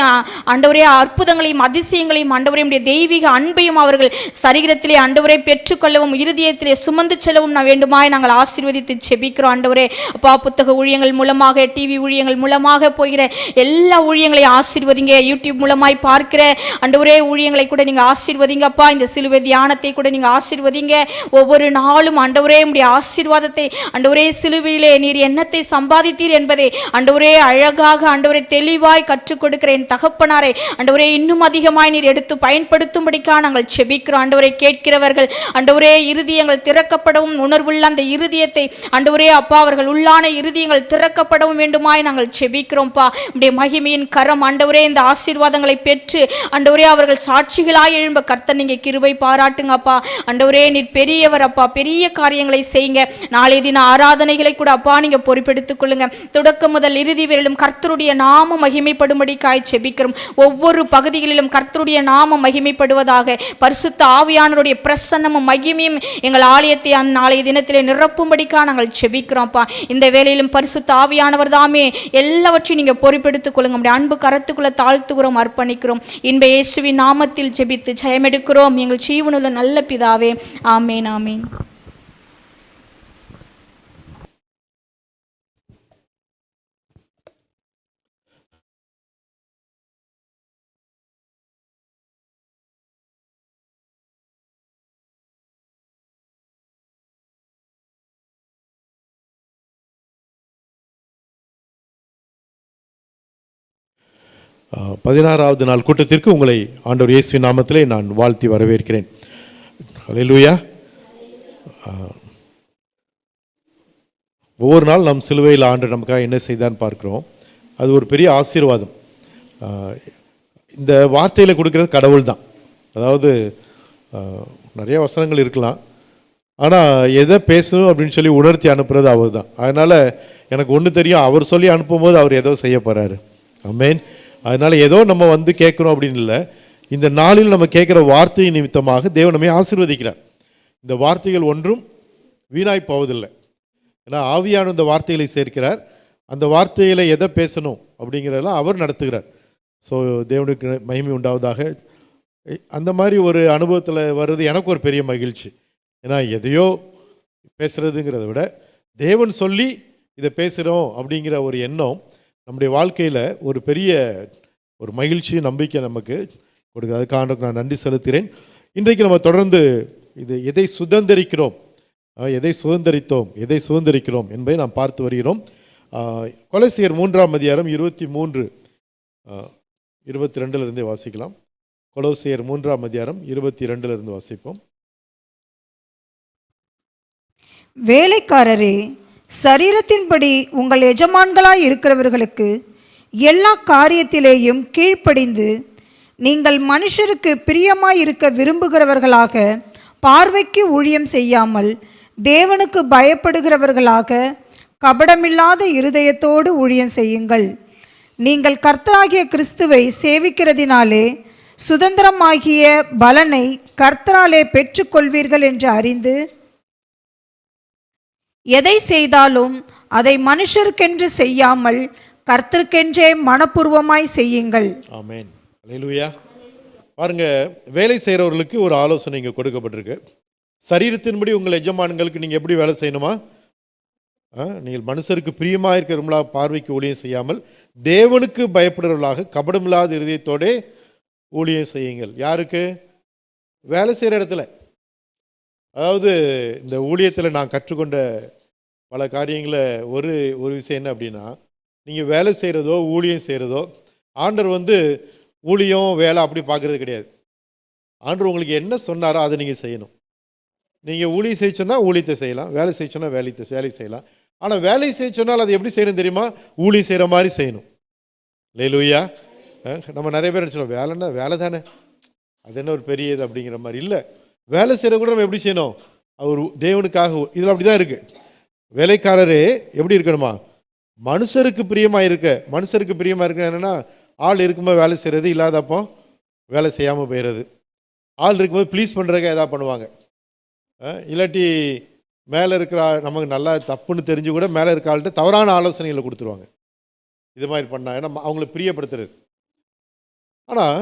ஆண்டவரே அற்புதங்களையும் அதிசயங்களையும் ஆண்டவரே உம்முடைய தெய்வீக அன்பையும் அவர்கள் சரீரத்திலே ஆண்டவரை பெற்றுக்கொள்ளவும் இருதயத்திலே சுமந்து செல்லவும் நான் வேண்டுமாய் நாங்கள் ஆசீர்வதித்து செபிக்கிறோம். ஆண்டவரே அப்பா புத்தக ஊழியங்கள் மூலமாக, டிவி ஊழியங்கள் மூலமாக போகிற எல்லா ஊழியங்களையும் ஆசீர்வதிங்க. யூடியூப் மூலமாய் பார்க்கிற ஆண்டவரே ஊழியங்களை கூட நீங்க ஆசீர்வதிங்கப்பா. இந்த சிலுவை தியானத்தை கூட நீங்க ஆசீர்வதிங்க. ஒவ்வொரு நாளும் ஆண்டவரே உம்முடைய ஆசீர்வாதத்தை ஆண்டவரே சிலுவையிலே நீர் என்னத்தை சம்பாதித்தீர் என்பதை ஆண்டவரே அழகாக ஆண்டவரே தெளிவாய் கற்றுக் கொடுக்கிற என் தகப்பனாரை ஆண்டவரே இன்னும் அதிகமாய் நீர் எடுத்து பயன்படுத்தும்படிக்காக நாங்கள் செபிக்கிறோம். ஆண்டவரை கேட்கிறவர்கள் ஆண்டவரே இருதயங்கள் திறக்கப்படவும், உணர்வுள்ள அந்த இருதயத்தை ஆண்டவரே அப்பா அவர்கள் உள்ளான இருதயங்கள் திறக்கப்படவும் வேண்டுமாய் நாங்கள் செபிக்கிறோம்ப்பா. உம்முடைய மகிமையின் கரம் ஆண்டவரே இந்த ஆசீர்வாதங்களை பெற்று ஆண்டவரே அவர்கள் சாட்சிகளாய் எழும்ப கர்த்தர் நீங்க கிருபை பாராட்டுங்கப்பா. ஆண்டவரே நீர் பெரியவர் அப்பா, பெரிய காரியங்களை செய்யுங்க. நாளைய தின ஆராதனைகளை கூட அப்பா நீங்க பொறுப்பெடுத்துக் கொள்ளுங்க. தொடக்கம் முதல் இறுதி வரையிலும் கர்த்தருடைய நாம மகிமைப்படும்படிக்காய் செபிக்கிறோம். ஒவ்வொரு பகுதிகளிலும் கர்த்தருடைய நாம மகிமைப்படுவதாக. பரிசுத்த ஆவியானவருடைய பிரசன்னமும் மகிமையும் எங்கள் ஆலயத்தை அந்த நாளைய தினத்திலே நிரப்பும்படிக்காக நாங்கள் செபிக்கிறோம்ப்பா. இந்த வேளையிலும் பரிசுத்த ஆவியானவர் தாமே எல்லாவற்றையும் நீங்க பொறுப்பெடுத்துக் கொள்ளுங்க. நம்முடைய அன்பு கரத்துக்குள்ள தாழ்த்துகிறோம், அர்ப்பணிக்கிறோம். இன்ப இயேசுவின் நாமத்தில் ஜெபித்து ஜெயமெடுக்கிறோம் எங்கள் ஜீவனுள்ள நல்ல பிதாவே. ஆமேன், ஆமேன். பதினாறாவது நாள் கூட்டத்திற்கு உங்களை ஆண்டவர் இயேசுவின் நாமத்திலே நான் வாழ்த்தி வரவேற்கிறேன். ஹல்லேலூயா. ஒவ்வொரு நாள் நம் சிலுவையில் ஆண்டவர் நமக்காக என்ன செய்தான்னு பார்க்குறோம். அது ஒரு பெரிய ஆசீர்வாதம். இந்த வார்த்தையில் கொடுக்கறது கடவுள் தான். அதாவது நிறைய வசனங்கள் இருக்கலாம், ஆனால் எதை பேசணும் அப்படின்னு சொல்லி உணர்த்தி அனுப்புறது அவர் தான். அதனால் எனக்கு ஒன்று தெரியும், அவர் சொல்லி அனுப்பும்போது அவர் ஏதோ செய்ய போகிறாரு. ஆமென். அதனால் ஏதோ நம்ம வந்து கேட்குறோம் அப்படின்னு இல்லை, இந்த நாளில் நம்ம கேட்குற வார்த்தை நிமித்தமாக தேவன் நம்மை ஆசீர்வதிக்கிறார். இந்த வார்த்தைகள் ஒன்றும் வீணாய் போவதில்லை. ஏன்னா ஆவியான இந்த வார்த்தைகளை சேர்க்கிறார். அந்த வார்த்தைகளை எதை பேசணும் அப்படிங்கிறதெல்லாம் அவர் நடத்துகிறார். ஸோ தேவனுக்கு மகிமை உண்டாவதாக. அந்த மாதிரி ஒரு அனுபவத்தில் வர்றது எனக்கு ஒரு பெரிய மகிழ்ச்சி. ஏன்னா எதையோ பேசுகிறதுங்கிறத விட தேவன் சொல்லி இதை பேசுகிறோம் அப்படிங்கிற ஒரு எண்ணம் நம்முடைய வாழ்க்கையில் ஒரு பெரிய ஒரு மகிழ்ச்சி, நம்பிக்கை நமக்கு கொடுக்குது. அதுக்காக நான் நன்றி செலுத்துகிறேன். இன்றைக்கு நம்ம தொடர்ந்து இது எதை சுதந்திரிக்கிறோம், எதை சுதந்திரிக்கிறோம் என்பதை நாம் பார்த்து வருகிறோம். கொலோசியர் 3ஆம் அதிகாரம் 22 வாசிக்கலாம். கொலோசியர் 3ஆம் அதிகாரம் 22 வாசிப்போம். வேலைக்காரரே, சரீரத்தின்படி உங்கள் எஜமான்களாய் இருக்கிறவர்களுக்கு எல்லா காரியத்திலேயும் கீழ்ப்படிந்து நீங்கள் மனுஷருக்கு பிரியமாய் இருக்க விரும்புகிறவர்களாக, பார்வைக்கு ஊழியம் செய்யாமல் தேவனுக்கு பயப்படுகிறவர்களாக, கபடமில்லாத இருதயத்தோடு ஊழியம் செய்யுங்கள். நீங்கள் கர்த்தராகிய கிறிஸ்துவை சேவிக்கிறதினாலே சுதந்திரமாகிய பலனை கர்த்தராலே பெற்றுக்கொள்வீர்கள் என்று அறிந்து, எதை செய்தாலும் அதை மனுஷருக்கென்று செய்யாமல் கர்த்தருக்கென்றே மனப்பூர்வமாய் செய்யுங்கள். ஆமென். அல்லேலூயா. பாருங்க, வேலை செய்கிறவர்களுக்கு ஒரு ஆலோசனை இங்கே கொடுக்கப்பட்டிருக்கு. சரீரத்தின்படி உங்கள் எஜமான்களுக்கு நீங்கள் எப்படி வேலை செய்யணுமா? நீங்கள் மனுஷருக்கு பிரியமாக இருக்கிறவர்களாக, பார்வைக்கு ஊழியம் செய்யாமல் தேவனுக்கு பயப்படுறவர்களாக, கபடமில்லாத இருதயத்தோடே ஊழியம் செய்யுங்கள். யாருக்கு? வேலை செய்கிற இடத்துல. அதாவது இந்த ஊழியத்தில் நான் கற்றுக்கொண்ட பல காரியங்களை ஒரு ஒரு விஷயம் என்ன அப்படின்னா, நீங்கள் வேலை செய்கிறதோ ஊழியம் செய்கிறதோ ஆண்டவர் வந்து ஊழியம் வேலை அப்படி பார்க்குறது கிடையாது. ஆண்டவர் உங்களுக்கு என்ன சொன்னாரோ அதை நீங்கள் செய்யணும். நீங்கள் ஊழியம் செய்ய சொன்னால் ஊழியத்தை செய்யலாம், வேலை செய்ய சொன்னால் வேலை செய்யலாம். ஆனால் வேலை செய்ய சொன்னால் அது எப்படி செய்யணும் தெரியுமா? ஊழியம் செய்கிற மாதிரி செய்யணும். அல்லேலூயா. நம்ம நிறைய பேர் நினச்சிடும் வேலைன்னா வேலை தானே, அது என்ன ஒரு பெரிய இது அப்படிங்கிற மாதிரி. இல்லை, வேலை செய்கிற கூட நம்ம எப்படி செய்யணும்? அவர் தேவனுக்காக. இதில் அப்படி தான் இருக்குது. வேலைக்காரரே எப்படி இருக்கணுமா? மனுஷருக்கு பிரியமாக இருக்க என்னென்னா, ஆள் இருக்கும்போது வேலை செய்கிறது, இல்லாதப்போ வேலை செய்யாமல் போயிடுறது. ஆள் இருக்கும்போது ப்ளீஸ் பண்ணுறதுக்கு எதாவது பண்ணுவாங்க. இல்லாட்டி மேலே இருக்கிற நமக்கு நல்லா தப்புன்னு தெரிஞ்சு கூட மேலே இருக்க ஆள்கிட்ட தவறான ஆலோசனைகளை கொடுத்துருவாங்க. இது மாதிரி பண்ணால் ஏன்னா அவங்கள பிரியப்படுத்துறது. ஆனால்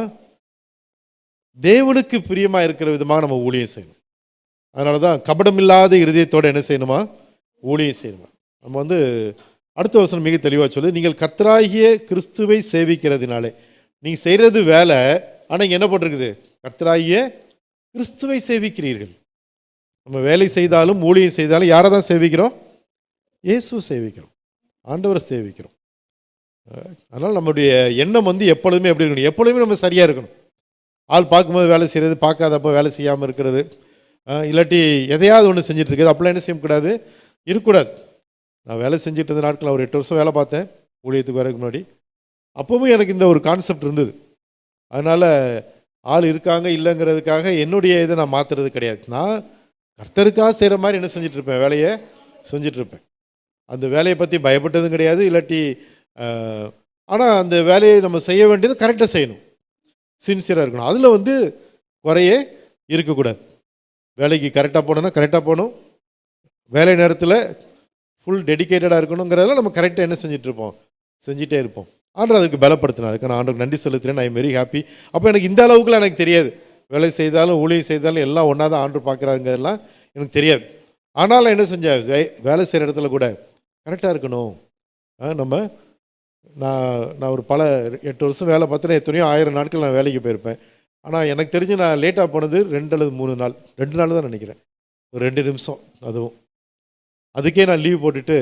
தேவனுக்கு பிரியமாக இருக்கிற விதமாக நம்ம ஊழியம் செய்யணும். அதனால தான் கபடமில்லாத இருதயத்தோடு என்ன செய்யணுமா? ஊழியம் செய்யணுமா. நம்ம வந்து அடுத்த வசனம் மிக தெளிவாக சொல்லு, நீங்கள் கர்த்தராகிய கிறிஸ்துவை சேவிக்கிறதுனாலே. நீங்கள் செய்கிறது வேலை, ஆனால் இங்கே என்ன போட்டிருக்குது? கர்த்தராகிய கிறிஸ்துவை சேவிக்கிறீர்கள். நம்ம வேலை செய்தாலும் ஊழியம் செய்தாலும் யாரை தான் சேவிக்கிறோம்? இயேசுவை சேவிக்கிறோம், ஆண்டவரை சேவிக்கிறோம். அதனால் நம்முடைய எண்ணம் வந்து எப்பொழுதுமே எப்படி இருக்கணும்? எப்பொழுதுமே நம்ம சரியாக இருக்கணும். ஆள் பார்க்கும்போது வேலை செய்கிறது, பார்க்காதப்போ வேலை செய்யாமல் இருக்கிறது, இல்லாட்டி எதையாவது ஒன்று செஞ்சுட்டு இருக்குது, அப்போலாம் என்ன செய்யக்கூடாது? இருக்கக்கூடாது. நான் வேலை செஞ்சுட்டு இருந்த நாட்கள் ஒரு 8 வருஷம் வேலை பார்த்தேன் ஊழியத்துக்கு வரதுக்கு முன்னாடி. அப்போவும் எனக்கு இந்த ஒரு கான்செப்ட் இருந்தது. அதனால் ஆள் இருக்காங்க இல்லைங்கிறதுக்காக என்னுடைய இதை நான் மாற்றுறது கிடையாது. நான் கர்த்தருக்காக செய்கிற மாதிரி என்ன செஞ்சிட்ருப்பேன்? வேலையை செஞ்சிட்ருப்பேன். அந்த வேலையை பற்றி பயப்பட்டதும் கிடையாது. இல்லாட்டி ஆனால் அந்த வேலையை நம்ம செய்ய வேண்டியது கரெக்டாக செய்யணும், சின்சியராக இருக்கணும். அதில் வந்து குறையே இருக்கக்கூடாது. வேலைக்கு கரெக்டாக போனோன்னா கரெக்டாக போகணும், வேலை நேரத்தில் ஃபுல் டெடிக்கேட்டடாக இருக்கணுங்கிறதெல்லாம் நம்ம கரெக்டாக என்ன செஞ்சிட்ருப்போம்? செஞ்சிட்டே இருப்போம். ஆண்டவர் அதுக்கு பலப்படுத்தினா, அதுக்கு நான் ஆண்டவருக்கு நன்றி செலுத்துகிறேன். I am very happy. அப்போ எனக்கு இந்த அளவுக்குலாம் எனக்கு தெரியாது. வேலை செய்தாலும் ஊழியம் செய்தாலும் எல்லாம் ஒன்றா தான் ஆண்டவர் பார்க்குறாங்கிறதெல்லாம் எனக்கு தெரியாது. ஆனாலும் என்ன செஞ்சேன்? வேலை செய்கிற இடத்துல கூட கரெக்டாக இருக்கணும். நான் ஒரு பல 8 வருஷம் வேலை பார்த்தேன்னா எத்தனையோ 1000 நாட்கள் நான் வேலைக்கு போயிருப்பேன். ஆனால் எனக்கு தெரிஞ்சு நான் லேட்டாக போனது 2 அல்லது 3 நாள், 2 நாள் தான் நினைக்கிறேன். ஒரு 2 நிமிஷம். அதுவும் அதுக்கே நான் லீவ் போட்டுட்டு,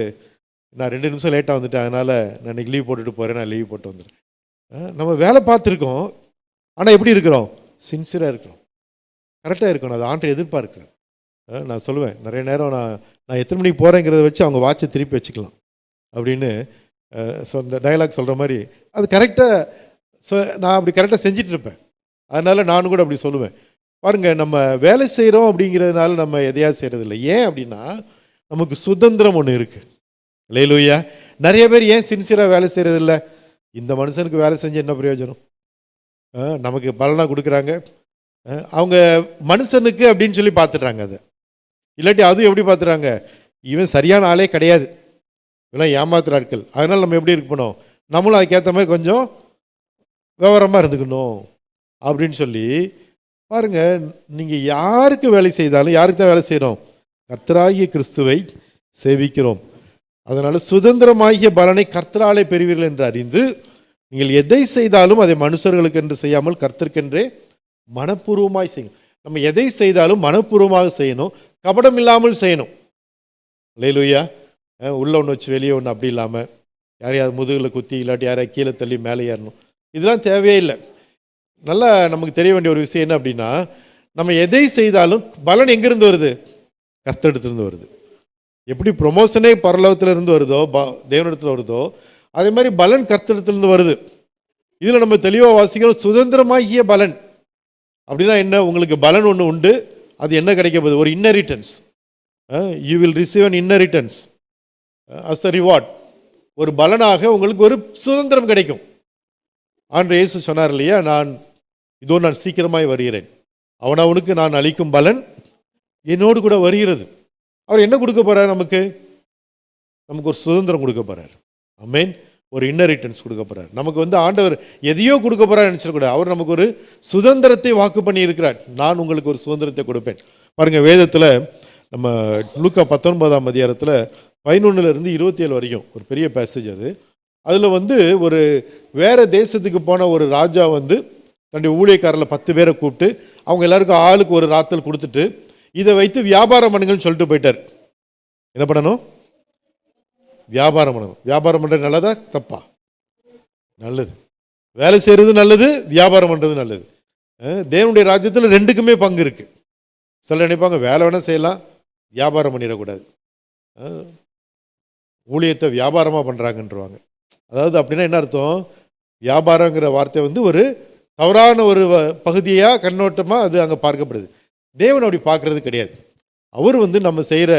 நான் 2 நிமிஷம் லேட்டாக வந்துட்டேன், அதனால் நான் இன்றைக்கி லீவ் போட்டுட்டு போகிறேன், நான் லீவ் போட்டு வந்துடுறேன். நம்ம வேலை பார்த்துருக்கோம், ஆனால் எப்படி இருக்கிறோம்? சின்சியராக இருக்கிறோம், கரெக்டாக இருக்கணும். அது ஆண்டை எதிர்பார்க்குறேன். நான் சொல்லுவேன் நிறைய நேரம், நான் எத்தனை மணிக்கு போகிறேங்கிறத வச்சு அவங்க வாட்சை திருப்பி வச்சுக்கலாம் அப்படின்னு இந்த டயலாக் சொல்கிற மாதிரி அது கரெக்டாக நான் அப்படி கரெக்டாக செஞ்சிட்ருப்பேன். அதனால் நானும் கூட அப்படி சொல்லுவேன். பாருங்கள், நம்ம வேலை செய்கிறோம் அப்படிங்கிறதுனால நம்ம எதையாவது செய்கிறதில்லை. ஏன் அப்படின்னா நமக்கு சுதந்திரம் ஒன்று இருக்குது. அல்லேலூயா. நிறைய பேர் ஏன் சின்சியராக வேலை செய்கிறதில்ல? இந்த மனுஷனுக்கு வேலை செஞ்சு என்ன பிரயோஜனம்? நமக்கு பலனாக கொடுக்குறாங்க, அவங்க மனுஷனுக்கு அப்படின்னு சொல்லி பார்த்துட்றாங்க. அதை இல்லாட்டி அதுவும் எப்படி பார்த்துறாங்க? இவன் சரியான ஆளே கிடையாது, இதெல்லாம் ஏமாத்துற ஆட்கள். அதனால் நம்ம எப்படி இருக்கணும்? நம்மளும் அதுக்கேற்ற மாதிரி கொஞ்சம் விவரமாக இருந்துக்கணும் அப்படின்னு சொல்லி பாருங்கள். நீங்கள் யாருக்கு வேலை செய்தாலும், யாருக்கு தான் வேலை செய்கிறோம்? கர்த்தராகிய கிறிஸ்துவை சேவிக்கிறோம். அதனால் சுதந்திரமாகிய பலனை கர்த்தராலே பெறுவீர்கள் என்று அறிந்து நீங்கள் எதை செய்தாலும் அதை மனுஷர்களுக்கு என்று செய்யாமல் கர்த்தருக்கென்றே மனப்பூர்வமாய் செய்யணும். நம்ம எதை செய்தாலும் மனப்பூர்வமாக செய்யணும், கபடம் இல்லாமல் செய்யணும். அல்லேலூயா. உள்ள ஒன்று வச்சு வெளியே ஒன்று அப்படி இல்லாமல், யாரையாவது முதுகில் குத்தி இல்லாட்டி யாரையாவது கீழே தள்ளி மேலே ஏறணும், இதெல்லாம் தேவையே இல்லை. நல்லா நமக்கு தெரிய வேண்டிய ஒரு விஷயம் என்ன அப்படின்னா, நம்ம எதை செய்தாலும் பலன் எங்கேருந்து வருது? கர்த்தரிடத்துலேருந்து வருது. எப்படி ப்ரொமோஷனே பரலோகத்திலிருந்து வருதோ, தேவனிடத்தில் வருதோ, அதே மாதிரி பலன் கர்த்தரிடத்திலிருந்து வருது. இதில் நம்ம தெளிவாக வாசிக்கிறோம், சுதந்திரமாகிய பலன் அப்படின்னா என்ன? உங்களுக்கு பலன் ஒன்று உண்டு, அது என்ன கிடைக்க போகுது? ஒரு inheritance. You will receive an inheritance as a reward. ஒரு பலனாக உங்களுக்கு ஒரு சுதந்திரம் கிடைக்கும். ஆண்டவர் இயேசு சொன்னார் இல்லையா, நான் சீக்கிரமாய் வருகிறேன், அவனவனுக்கு நான் அளிக்கும் பலன் என்னோடு கூட வருகிறது. அவர் என்ன கொடுக்க போறார்? நமக்கு ஒரு சுதந்திரம் கொடுக்க போறார். ஆமென். ஒரு இன்னரிட்டன்ஸ் கொடுக்க போறார். நமக்கு ஆண்டவர் எதையோ கொடுக்க போறார் நினைச்சிடக்கூடாது. அவர் நமக்கு ஒரு சுதந்திரத்தை வாக்கு பண்ணி இருக்கிறார். நான் உங்களுக்கு ஒரு சுதந்திரத்தை கொடுப்பேன். பாருங்க, வேதத்தில் நம்ம லூக்கா 19ஆம் அதிகாரத்தில் 11 - 27 வரைக்கும் ஒரு பெரிய பேசேஜ் அது. அதில் ஒரு வேற தேசத்துக்கு போன ஒரு ராஜா தன்னுடைய ஊழியக்காரில் 10 பேரை கூப்பிட்டு அவங்க எல்லாருக்கும் ஆளுக்கு ஒரு ராத்தல் கொடுத்துட்டு இதை வைத்து வியாபாரம் பண்ணுங்கன்னு சொல்லிட்டு போயிட்டார். என்ன பண்ணணும்? வியாபாரம் பண்ணணும். வியாபாரம் பண்ணுறது நல்லதா தப்பா? நல்லது. வேலை செய்கிறது நல்லது, வியாபாரம் பண்ணுறது நல்லது. தேவனுடைய ராஜ்யத்தில் ரெண்டுக்குமே பங்கு இருக்குது. சில நினைப்பாங்க வேலை வேணால் செய்யலாம், வியாபாரம் பண்ணிடக்கூடாது, ஊழியத்தை வியாபாரமாக பண்ணுறாங்கன்றவாங்க. அதாவது அப்படின்னா என்ன அர்த்தம்? வியாபாரங்கிற வார்த்தை வந்து ஒரு தவறான ஒரு பகுதியாக கண்ணோட்டமாக அது அங்கே பார்க்கப்படுது. தேவன் அப்படி பார்க்குறது கிடையாது. அவர் வந்து நம்ம செய்கிற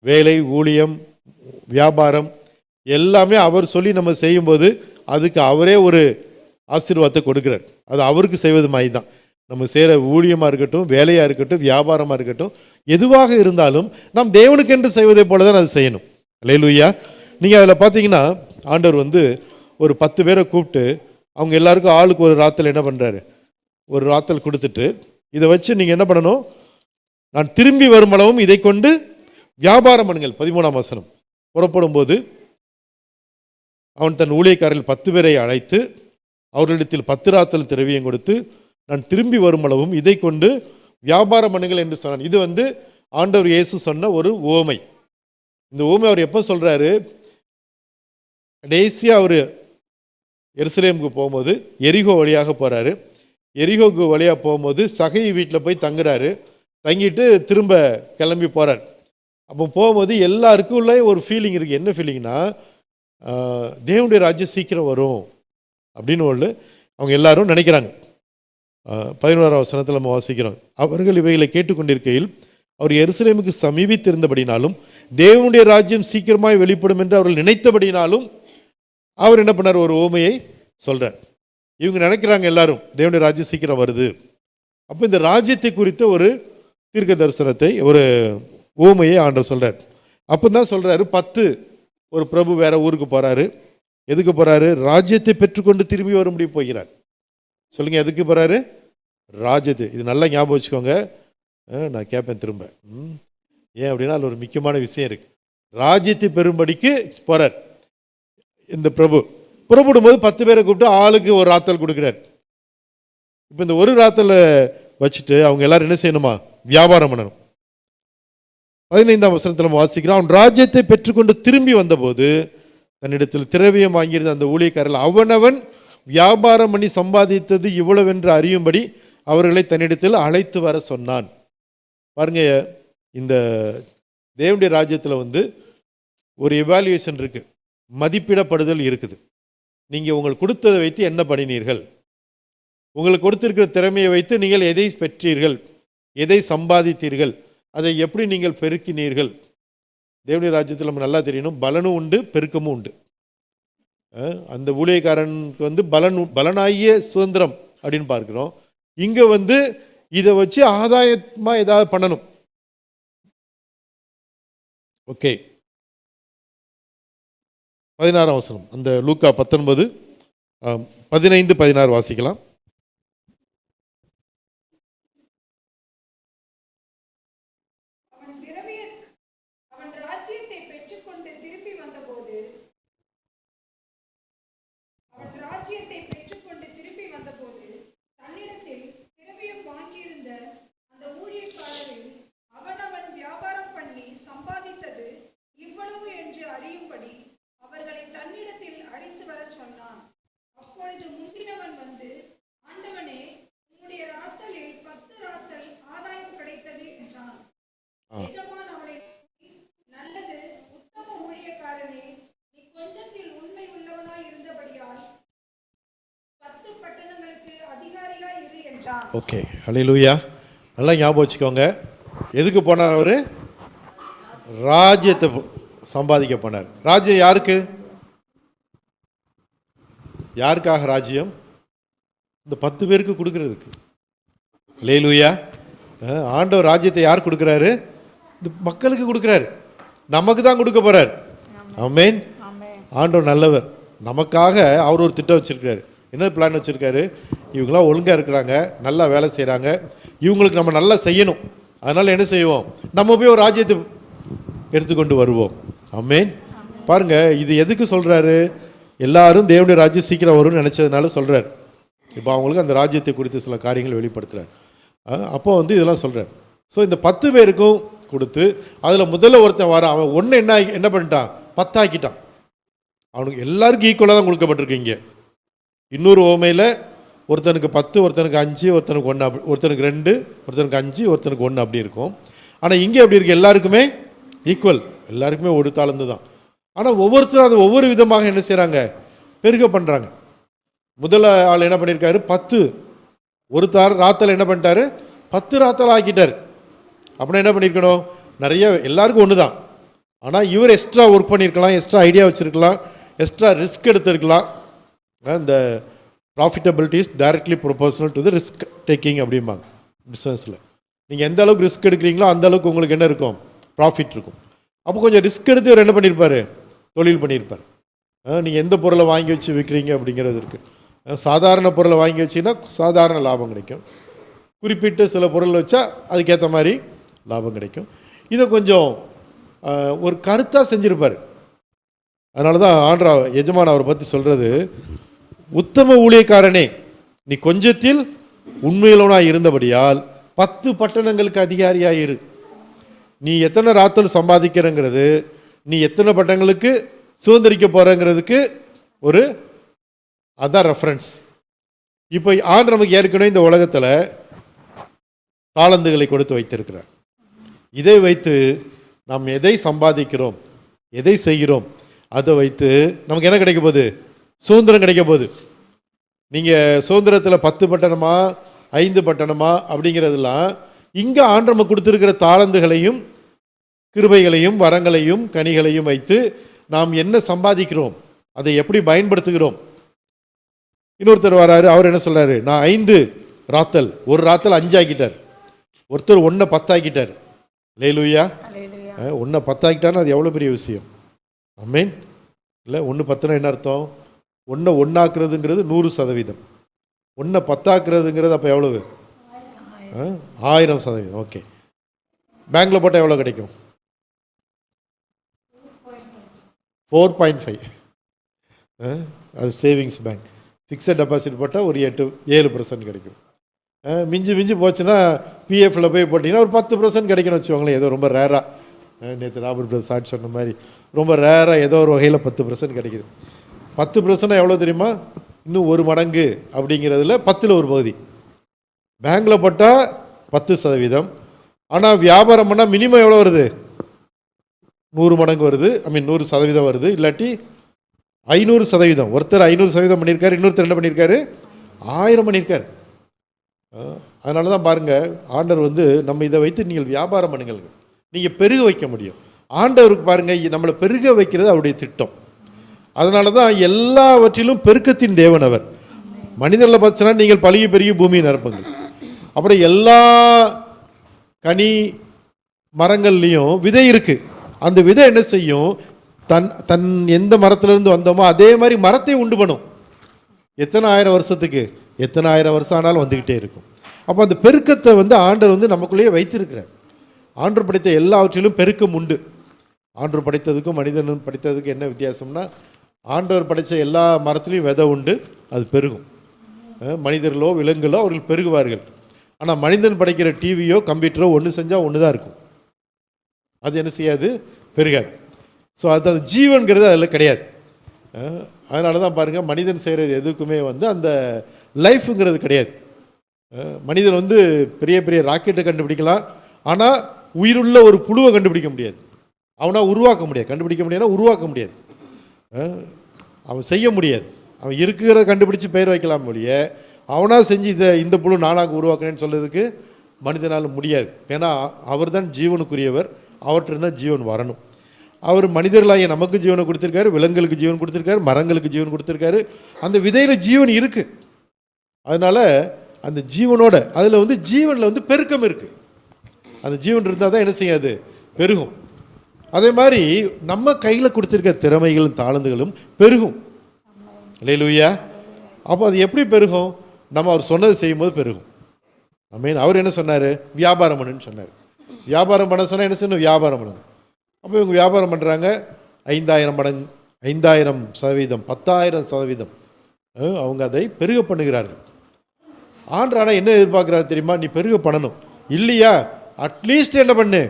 வேலை, ஊழியம், வியாபாரம் எல்லாமே அவர் சொல்லி நம்ம செய்யும்போது அதுக்கு அவரே ஒரு ஆசீர்வாதத்தை கொடுக்குறார். அது அவருக்கு செய்வது மாதிரி தான். நம்ம செய்கிற ஊழியமாக இருக்கட்டும், வேலையாக இருக்கட்டும், வியாபாரமாக இருக்கட்டும், எதுவாக இருந்தாலும் நாம் தேவனுக்கென்று செய்வதை போல தான் அது செய்யணும். அல்லேலூயா. நீங்கள் அதில் பார்த்தீங்கன்னா ஆண்டவர் வந்து ஒரு 10 பேரை கூப்பிட்டு அவங்க எல்லாருக்கும் ஆளுக்கு ஒரு ராத்தல் என்ன பண்ணுறாரு, ஒரு ராத்தல் கொடுத்துட்டு இதை வச்சு நீங்கள் என்ன பண்ணணும், நான் திரும்பி வரும் அளவும் இதை கொண்டு வியாபாரம் பண்ணுங்கள். 13ஆம் வசனம். புறப்படும் போது அவன் தன் ஊழியக்காரர்கள் 10 பேரை அழைத்து அவர்களிடத்தில் 10 ராத்தல் திரவியம் கொடுத்து நான் திரும்பி வரும் அளவும் இதை கொண்டு வியாபாரம் பண்ணுங்கள் என்று சொன்னான். இது வந்து ஆண்டவர் இயேசு சொன்ன ஒரு உவமை. இந்த உவமை அவர் எப்போ சொல்கிறாரு? கடைசியாக அவர் எருசலேமுக்கு போகும்போது எரிகோ வழியாக போகிறாரு. எரிகோக்கு வழியாக போகும்போது சகை வீட்டில் போய் தங்குறாரு. தங்கிட்டு திரும்ப கிளம்பி போகிறார். அப்போ போகும்போது எல்லாருக்கும் உள்ள ஒரு ஃபீலிங் இருக்குது. என்ன ஃபீலிங்னா, தேவனுடைய ராஜ்யம் சீக்கிரம் வரும் அப்படின்னு அவங்க எல்லாரும் நினைக்கிறாங்க. 11ஆம் வசனத்தில் நம்ம வாசிக்கிறோம். அவர்கள் இவைகளை கேட்டுக்கொண்டிருக்கையில் அவர் எருசலேமுக்கு சமீபித்திருந்தபடினாலும் தேவனுடைய ராஜ்யம் சீக்கிரமாய் வெளிப்படும் என்று அவர்கள் நினைத்தபடினாலும் அவர் என்ன பண்ணார், ஒரு ஓமையை சொல்கிறார். இவங்க நினைக்கிறாங்க எல்லாரும் தேவனுடைய ராஜ்யம் சீக்கிரம் வருது. அப்போ இந்த ராஜ்யத்தை குறித்த ஒரு தீர்க்க தரிசனத்தை, ஒரு ஓமையை ஆண்டவர் சொல்கிறார். அப்போ தான் சொல்கிறாரு, 10 ஒரு பிரபு வேற ஊருக்கு போகிறாரு. எதுக்கு போகிறாரு? ராஜ்யத்தை பெற்றுக்கொண்டு திரும்பி வரும்படி போகிறார். சொல்லுங்க, எதுக்கு போகிறாரு? ராஜ்யத்தை. இது நல்லா ஞாபகம் வச்சுக்கோங்க. நான் கேட்பேன் திரும்ப. ஏன் அப்படின்னா அதில் ஒரு முக்கியமான விஷயம் இருக்கு. ராஜ்யத்தை பெறும்படிக்கு போகிறார் இந்த பிரபு. புறப்படும் போது 10 பேரை கூப்பிட்டு ஆளுக்கு ஒரு ராத்தல் கொடுக்குறார். இப்போ இந்த ஒரு ராத்தலை வச்சுட்டு அவங்க எல்லாரும் என்ன செய்யணுமா? வியாபாரம் பண்ணணும். 15ஆம் வசனத்தில் நம்ம வாசிக்கிறோம். அவன் ராஜ்யத்தை பெற்றுக்கொண்டு திரும்பி வந்தபோது தன்னிடத்தில் திரவியம் வாங்கியிருந்த அந்த ஊழியக்காரர்கள் அவனவன் வியாபாரம் பண்ணி சம்பாதித்தது இவ்வளவென்று அறியும்படி அவர்களை தன்னிடத்தில் அழைத்து வர சொன்னான். பாருங்க, இந்த தேவனுடைய ராஜ்யத்தில் வந்து ஒரு எவாலுவேஷன் இருக்கு, மதிப்பிடப்படுதல் இருக்குது. நீங்கள் உங்களுக்கு கொடுத்ததை வைத்து என்ன பண்ணினீர்கள், உங்களுக்கு கொடுத்திருக்கிற திறமையை வைத்து நீங்கள் எதை பெற்றீர்கள், எதை சம்பாதித்தீர்கள், அதை எப்படி நீங்கள் பெருக்கினீர்கள். தேவனுடைய ராஜ்யத்தில் நம்ம நல்லா தெரியணும், பலனும் உண்டு, பெருக்கமும் உண்டு. அந்த ஊழியக்காரனுக்கு வந்து பலனாகிய சுதந்திரம் அப்படின்னு பார்க்கிறோம். இங்கே வந்து இதை வச்சு ஆதாயமாக ஏதாவது பண்ணணும். ஓகே, 16ஆம் வசனம், அந்த லூக்கா 19 15 16 வாசிக்கலாம். ஓகே, ஹல்லேலூயா. நல்லா ஞாபகம் வச்சுக்கோங்க. எதுக்கு போனார் அவர்? ராஜ்யத்தை சம்பாதிக்க போனார். ராஜ்யம் யாருக்கு? யாருக்காக ராஜ்யம்? இந்த 10 பேருக்கு கொடுக்கறதுக்கு. ஹல்லேலூயா. ஆண்டவர் ராஜ்யத்தை யார் கொடுக்குறாரு? இந்த மக்களுக்கு கொடுக்குறாரு. நமக்கு தான் கொடுக்க போறார். ஆமென். ஆண்டவர் நல்லவர். நமக்காக அவர் ஒரு திட்டம் வச்சிருக்காரு. என்ன பிளான் வச்சுருக்காரு? இவங்களாம் ஒழுங்காக இருக்கிறாங்க, நல்லா வேலை செய்கிறாங்க, இவங்களுக்கு நம்ம நல்லா செய்யணும். அதனால் என்ன செய்வோம்? நம்ம போய் ஒரு ராஜ்யத்தை எடுத்துக்கொண்டு வருவோம். ஆமென். பாருங்கள், இது எதுக்கு சொல்கிறாரு? எல்லாரும் தேவனுடைய ராஜ்யம் சீக்கிரம் வரும்னு நினச்சதுனால சொல்கிறார். இப்போ அவங்களுக்கு அந்த ராஜ்யத்தை குறித்து சில காரியங்கள் வெளிப்படுத்துகிறார். அப்போ வந்து இதெல்லாம் சொல்கிறார். ஸோ இந்த 10 பேருக்கும் கொடுத்து அதில் முதல்ல ஒருத்தன் வரான். அவன் ஒன்று என்ன பண்ணிட்டான்? 10 ஆக்கிட்டான். அவனுக்கு எல்லாருக்கும் ஈக்குவலாக தான் கொடுக்கப்பட்டிருக்கு. இங்கே இன்னொரு ஓமையில் ஒருத்தனுக்கு 10, ஒருத்தனுக்கு 5, ஒருத்தனுக்கு 1, அப்படி ஒருத்தனுக்கு 2, ஒருத்தனுக்கு 5, ஒருத்தனுக்கு 1 அப்படி இருக்கும். ஆனால் இங்கே அப்படி இருக்கு, எல்லாருக்குமே ஈக்குவல், எல்லாருக்குமே ஒரு தாளந்து தான். ஆனால் ஒவ்வொருத்தரும் அதை ஒவ்வொரு விதமாக என்ன செய்கிறாங்க, பெருக பண்ணுறாங்க. முதல் ஆள் என்ன பண்ணியிருக்காரு, 10 ஒரு ராத்தல் என்ன பண்ணிட்டாரு, 10 ராத்தல் ஆக்கிட்டார். அப்படின்னா என்ன பண்ணியிருக்கணும், நிறைய எல்லாருக்கும் ஒன்று தான். ஆனால் இவர் எக்ஸ்ட்ரா ஒர்க் பண்ணியிருக்கலாம், எக்ஸ்ட்ரா ஐடியா வச்சுருக்கலாம், எக்ஸ்ட்ரா ரிஸ்க் எடுத்திருக்கலாம். இந்த profitability is directly proportional to the risk taking அப்படிம்பாங்க பிஸ்னஸில். நீங்கள் எந்த அளவுக்கு ரிஸ்க் எடுக்கிறீங்களோ அந்த அளவுக்கு உங்களுக்கு என்ன இருக்கும், ப்ராஃபிட் இருக்கும். அப்போ கொஞ்சம் ரிஸ்க் எடுத்து இவர் என்ன பண்ணியிருப்பார், தொழில் பண்ணியிருப்பார். நீங்கள் எந்த பொருளை வாங்கி வச்சு விற்கிறீங்க அப்படிங்கிறது இருக்குது. சாதாரண பொருளை வாங்கி வச்சிங்கன்னா சாதாரண லாபம் கிடைக்கும், குறிப்பிட்ட சில பொருள் வச்சா அதுக்கேற்ற மாதிரி லாபம் கிடைக்கும். இதை கொஞ்சம் ஒரு கருத்தாக செஞ்சுருப்பார். அதனால தான் ஆண்டரா எஜமான் அவரை பற்றி சொல்கிறது, உத்தம ஊழியக்காரனே நீ கொஞ்சத்தில் உண்மையிலவனாக இருந்தபடியால் 10 பட்டணங்களுக்கு அதிகாரியாக இரு. நீ எத்தனை ராத்தல் சம்பாதிக்கிறங்கிறது, நீ எத்தனை பட்டணங்களுக்கு சுதந்திரிக்க போகிறங்கிறதுக்கு ஒரு அதான் ரெஃபரன்ஸ். இப்போ ஆண்டு நமக்கு ஏற்கனவே இந்த உலகத்தில் தாளந்துகளை கொடுத்து வைத்திருக்கிறார். இதை வைத்து நாம் எதை சம்பாதிக்கிறோம், எதை செய்கிறோம், அதை வைத்து நமக்கு என்ன கிடைக்க போகுது, சுதந்திரம் கிடைக்க போகுது. நீங்கள் சுதந்திரத்தில் 10 பட்டணமா 5 பட்டணமா அப்படிங்கிறதுலாம் இங்கே ஆண்டு நமக்கு கொடுத்துருக்கிற தாளந்துகளையும் கிருபைகளையும் வரங்களையும் கனிகளையும் வைத்து நாம் என்ன சம்பாதிக்கிறோம், அதை எப்படி பயன்படுத்துகிறோம். இன்னொருத்தர் வராரு, அவர் என்ன சொல்றாரு, நான் 5 ராத்தல், ஒரு ராத்தல் 5 ஆக்கிட்டார். ஒருத்தர் 1 10 ஆக்கிட்டார். லேலூயா, 1 10 ஆக்கிட்டார்னா அது எவ்வளோ பெரிய விஷயம். ஆமென். இல்லை 1 10னா என்ன அர்த்தம், 1 1 ஆக்குறதுங்கிறது 100%, 1 10 ஆக்குறதுங்கிறது அப்போ எவ்வளவு, 1000%. ஓகே, பேங்க்கில் போட்டால் எவ்வளோ கிடைக்கும், 4.5. அது சேவிங்ஸ் பேங்க். ஃபிக்ஸட் டெபாசிட் போட்டால் ஒரு 7% கிடைக்கும். மிஞ்சி மிஞ்சி போச்சுன்னா பிஎஃப்ல போய் போட்டிங்கன்னா ஒரு 10% கிடைக்குன்னு வச்சுக்கோங்களேன். ஏதோ ரொம்ப ரேராக, நேற்று ராபர்ட் பிரதர் சாட்சி சொன்ன மாதிரி ரொம்ப ரேராக ஏதோ ஒரு வகையில் 10% கிடைக்குது. 10% எவ்வளோ தெரியுமா, இன்னும் 1 மடங்கு அப்படிங்கிறதுல 10ல் ஒரு பகுதி. பேங்க்கில் போட்டால் 10%, ஆனால் வியாபாரம் பண்ணால் மினிமம் எவ்வளோ வருது, 100 மடங்கு வருது. 100% வருது, இல்லாட்டி 500%. ஒருத்தர் 500% பண்ணியிருக்காரு, இன்னொருத்தர் என்ன பண்ணியிருக்காரு, 1000 பண்ணியிருக்காரு. அதனால தான் பாருங்கள், ஆண்டவர் நம்ம இதை வைத்து நீங்கள் வியாபாரம் பண்ணுங்கள், நீங்கள் பெருக வைக்க முடியும். ஆண்டவருக்கு பாருங்கள், நம்மளை பெருக வைக்கிறது அவருடைய திட்டம். அதனால தான் எல்லாவற்றிலும் பெருக்கத்தின் தேவன் அவர். மனிதர்களை பார்த்துனா நீங்கள் பழகி பெருகி பூமியை நிரப்புங்கள். அப்புறம் எல்லா கனி மரங்கள்லேயும் விதை இருக்குது. அந்த விதை என்ன செய்யும், தன் எந்த மரத்திலிருந்து வந்தோமோ அதே மாதிரி மரத்தை உண்டு பண்ணும். எத்தனை 1000 வருஷத்துக்கு, எத்தனை 1000 வருஷம் ஆனாலும் வந்துக்கிட்டே இருக்கும். அப்போ அந்த பெருக்கத்தை ஆண்டவர் நமக்குள்ளேயே வைத்திருக்கிறார். ஆண்டவர் படைத்த எல்லாவற்றிலும் பெருக்கம் உண்டு. ஆண்டவர் படைத்ததுக்கும் மனிதனும் படைத்ததுக்கும் என்ன வித்தியாசம்னா, ஆண்டவர் படைத்த எல்லா மரத்துலேயும் விதை உண்டு, அது பெருகும். மனிதர்களோ விலங்குகளோ அவர்கள் பெருகுவார்கள். ஆனால் மனிதன் படைக்கிற டிவியோ கம்ப்யூட்டரோ ஒன்று செஞ்சால் ஒன்று தான் இருக்கும், அது என்ன செய்யாது, பெருகாது. ஸோ அது ஜீவன்கிறது அதில் கிடையாது. அதனால தான் பாருங்கள், மனிதன் செய்கிறது எதுக்குமே அந்த லைஃபுங்கிறது கிடையாது. மனிதன் பெரிய பெரிய ராக்கெட்டை கண்டுபிடிக்கலாம், ஆனால் உயிருள்ள ஒரு புழுவை கண்டுபிடிக்க முடியாது. அவனால் உருவாக்க முடியாது, கண்டுபிடிக்க முடியாதுன்னா உருவாக்க முடியாது, அவன் செய்ய முடியாது. அவன் இருக்கிறத கண்டுபிடிச்சி பெயர் வைக்கலாம் முடிய, அவனாக செஞ்சு இந்த புழு நானாக உருவாக்குனேன்னு சொல்கிறதுக்கு மனிதனால் முடியாது. ஏன்னா அவர் தான் ஜீவனுக்குரியவர், அவற்றிருந்தால் ஜீவன் வரணும். அவர் மனிதர்களாகிய நமக்கு ஜீவனை கொடுத்துருக்காரு, விலங்குகளுக்கு ஜீவன் கொடுத்துருக்காரு, மரங்களுக்கு ஜீவன் கொடுத்துருக்காரு. அந்த விதையில் ஜீவன் இருக்குது. அதனால் அந்த ஜீவனோட அதில் ஜீவனில் பெருக்கம் இருக்குது. அந்த ஜீவன் இருந்தால் தான் என்ன செய்யாது, பெருகும். அதே மாதிரி நம்ம கையில் கொடுத்துருக்க திறமைகளும் தாளந்துகளும் பெருகும். அல்லேலூயா. அப்போ அது எப்படி பெருகும், நம்ம அவர் சொன்னது செய்யும்போது பெருகும். அவர் என்ன சொன்னார், வியாபாரம் பண்ணுன்னு சொன்னார். வியாபாரம் பண்ண சொன்னால் என்ன செய்யணும், வியாபாரம் பண்ணணும். அப்போ இவங்க வியாபாரம் பண்ணுறாங்க, 5000 மடங்கு, 5000%, 10,000%, அவங்க அதை பெருக பண்ணுகிறார்கள். ஆண்டவர் என்ன எதிர்பார்க்குறாரு தெரியுமா, நீ பெருக பண்ணணும். இல்லையா, அட்லீஸ்ட் என்ன பண்ணு,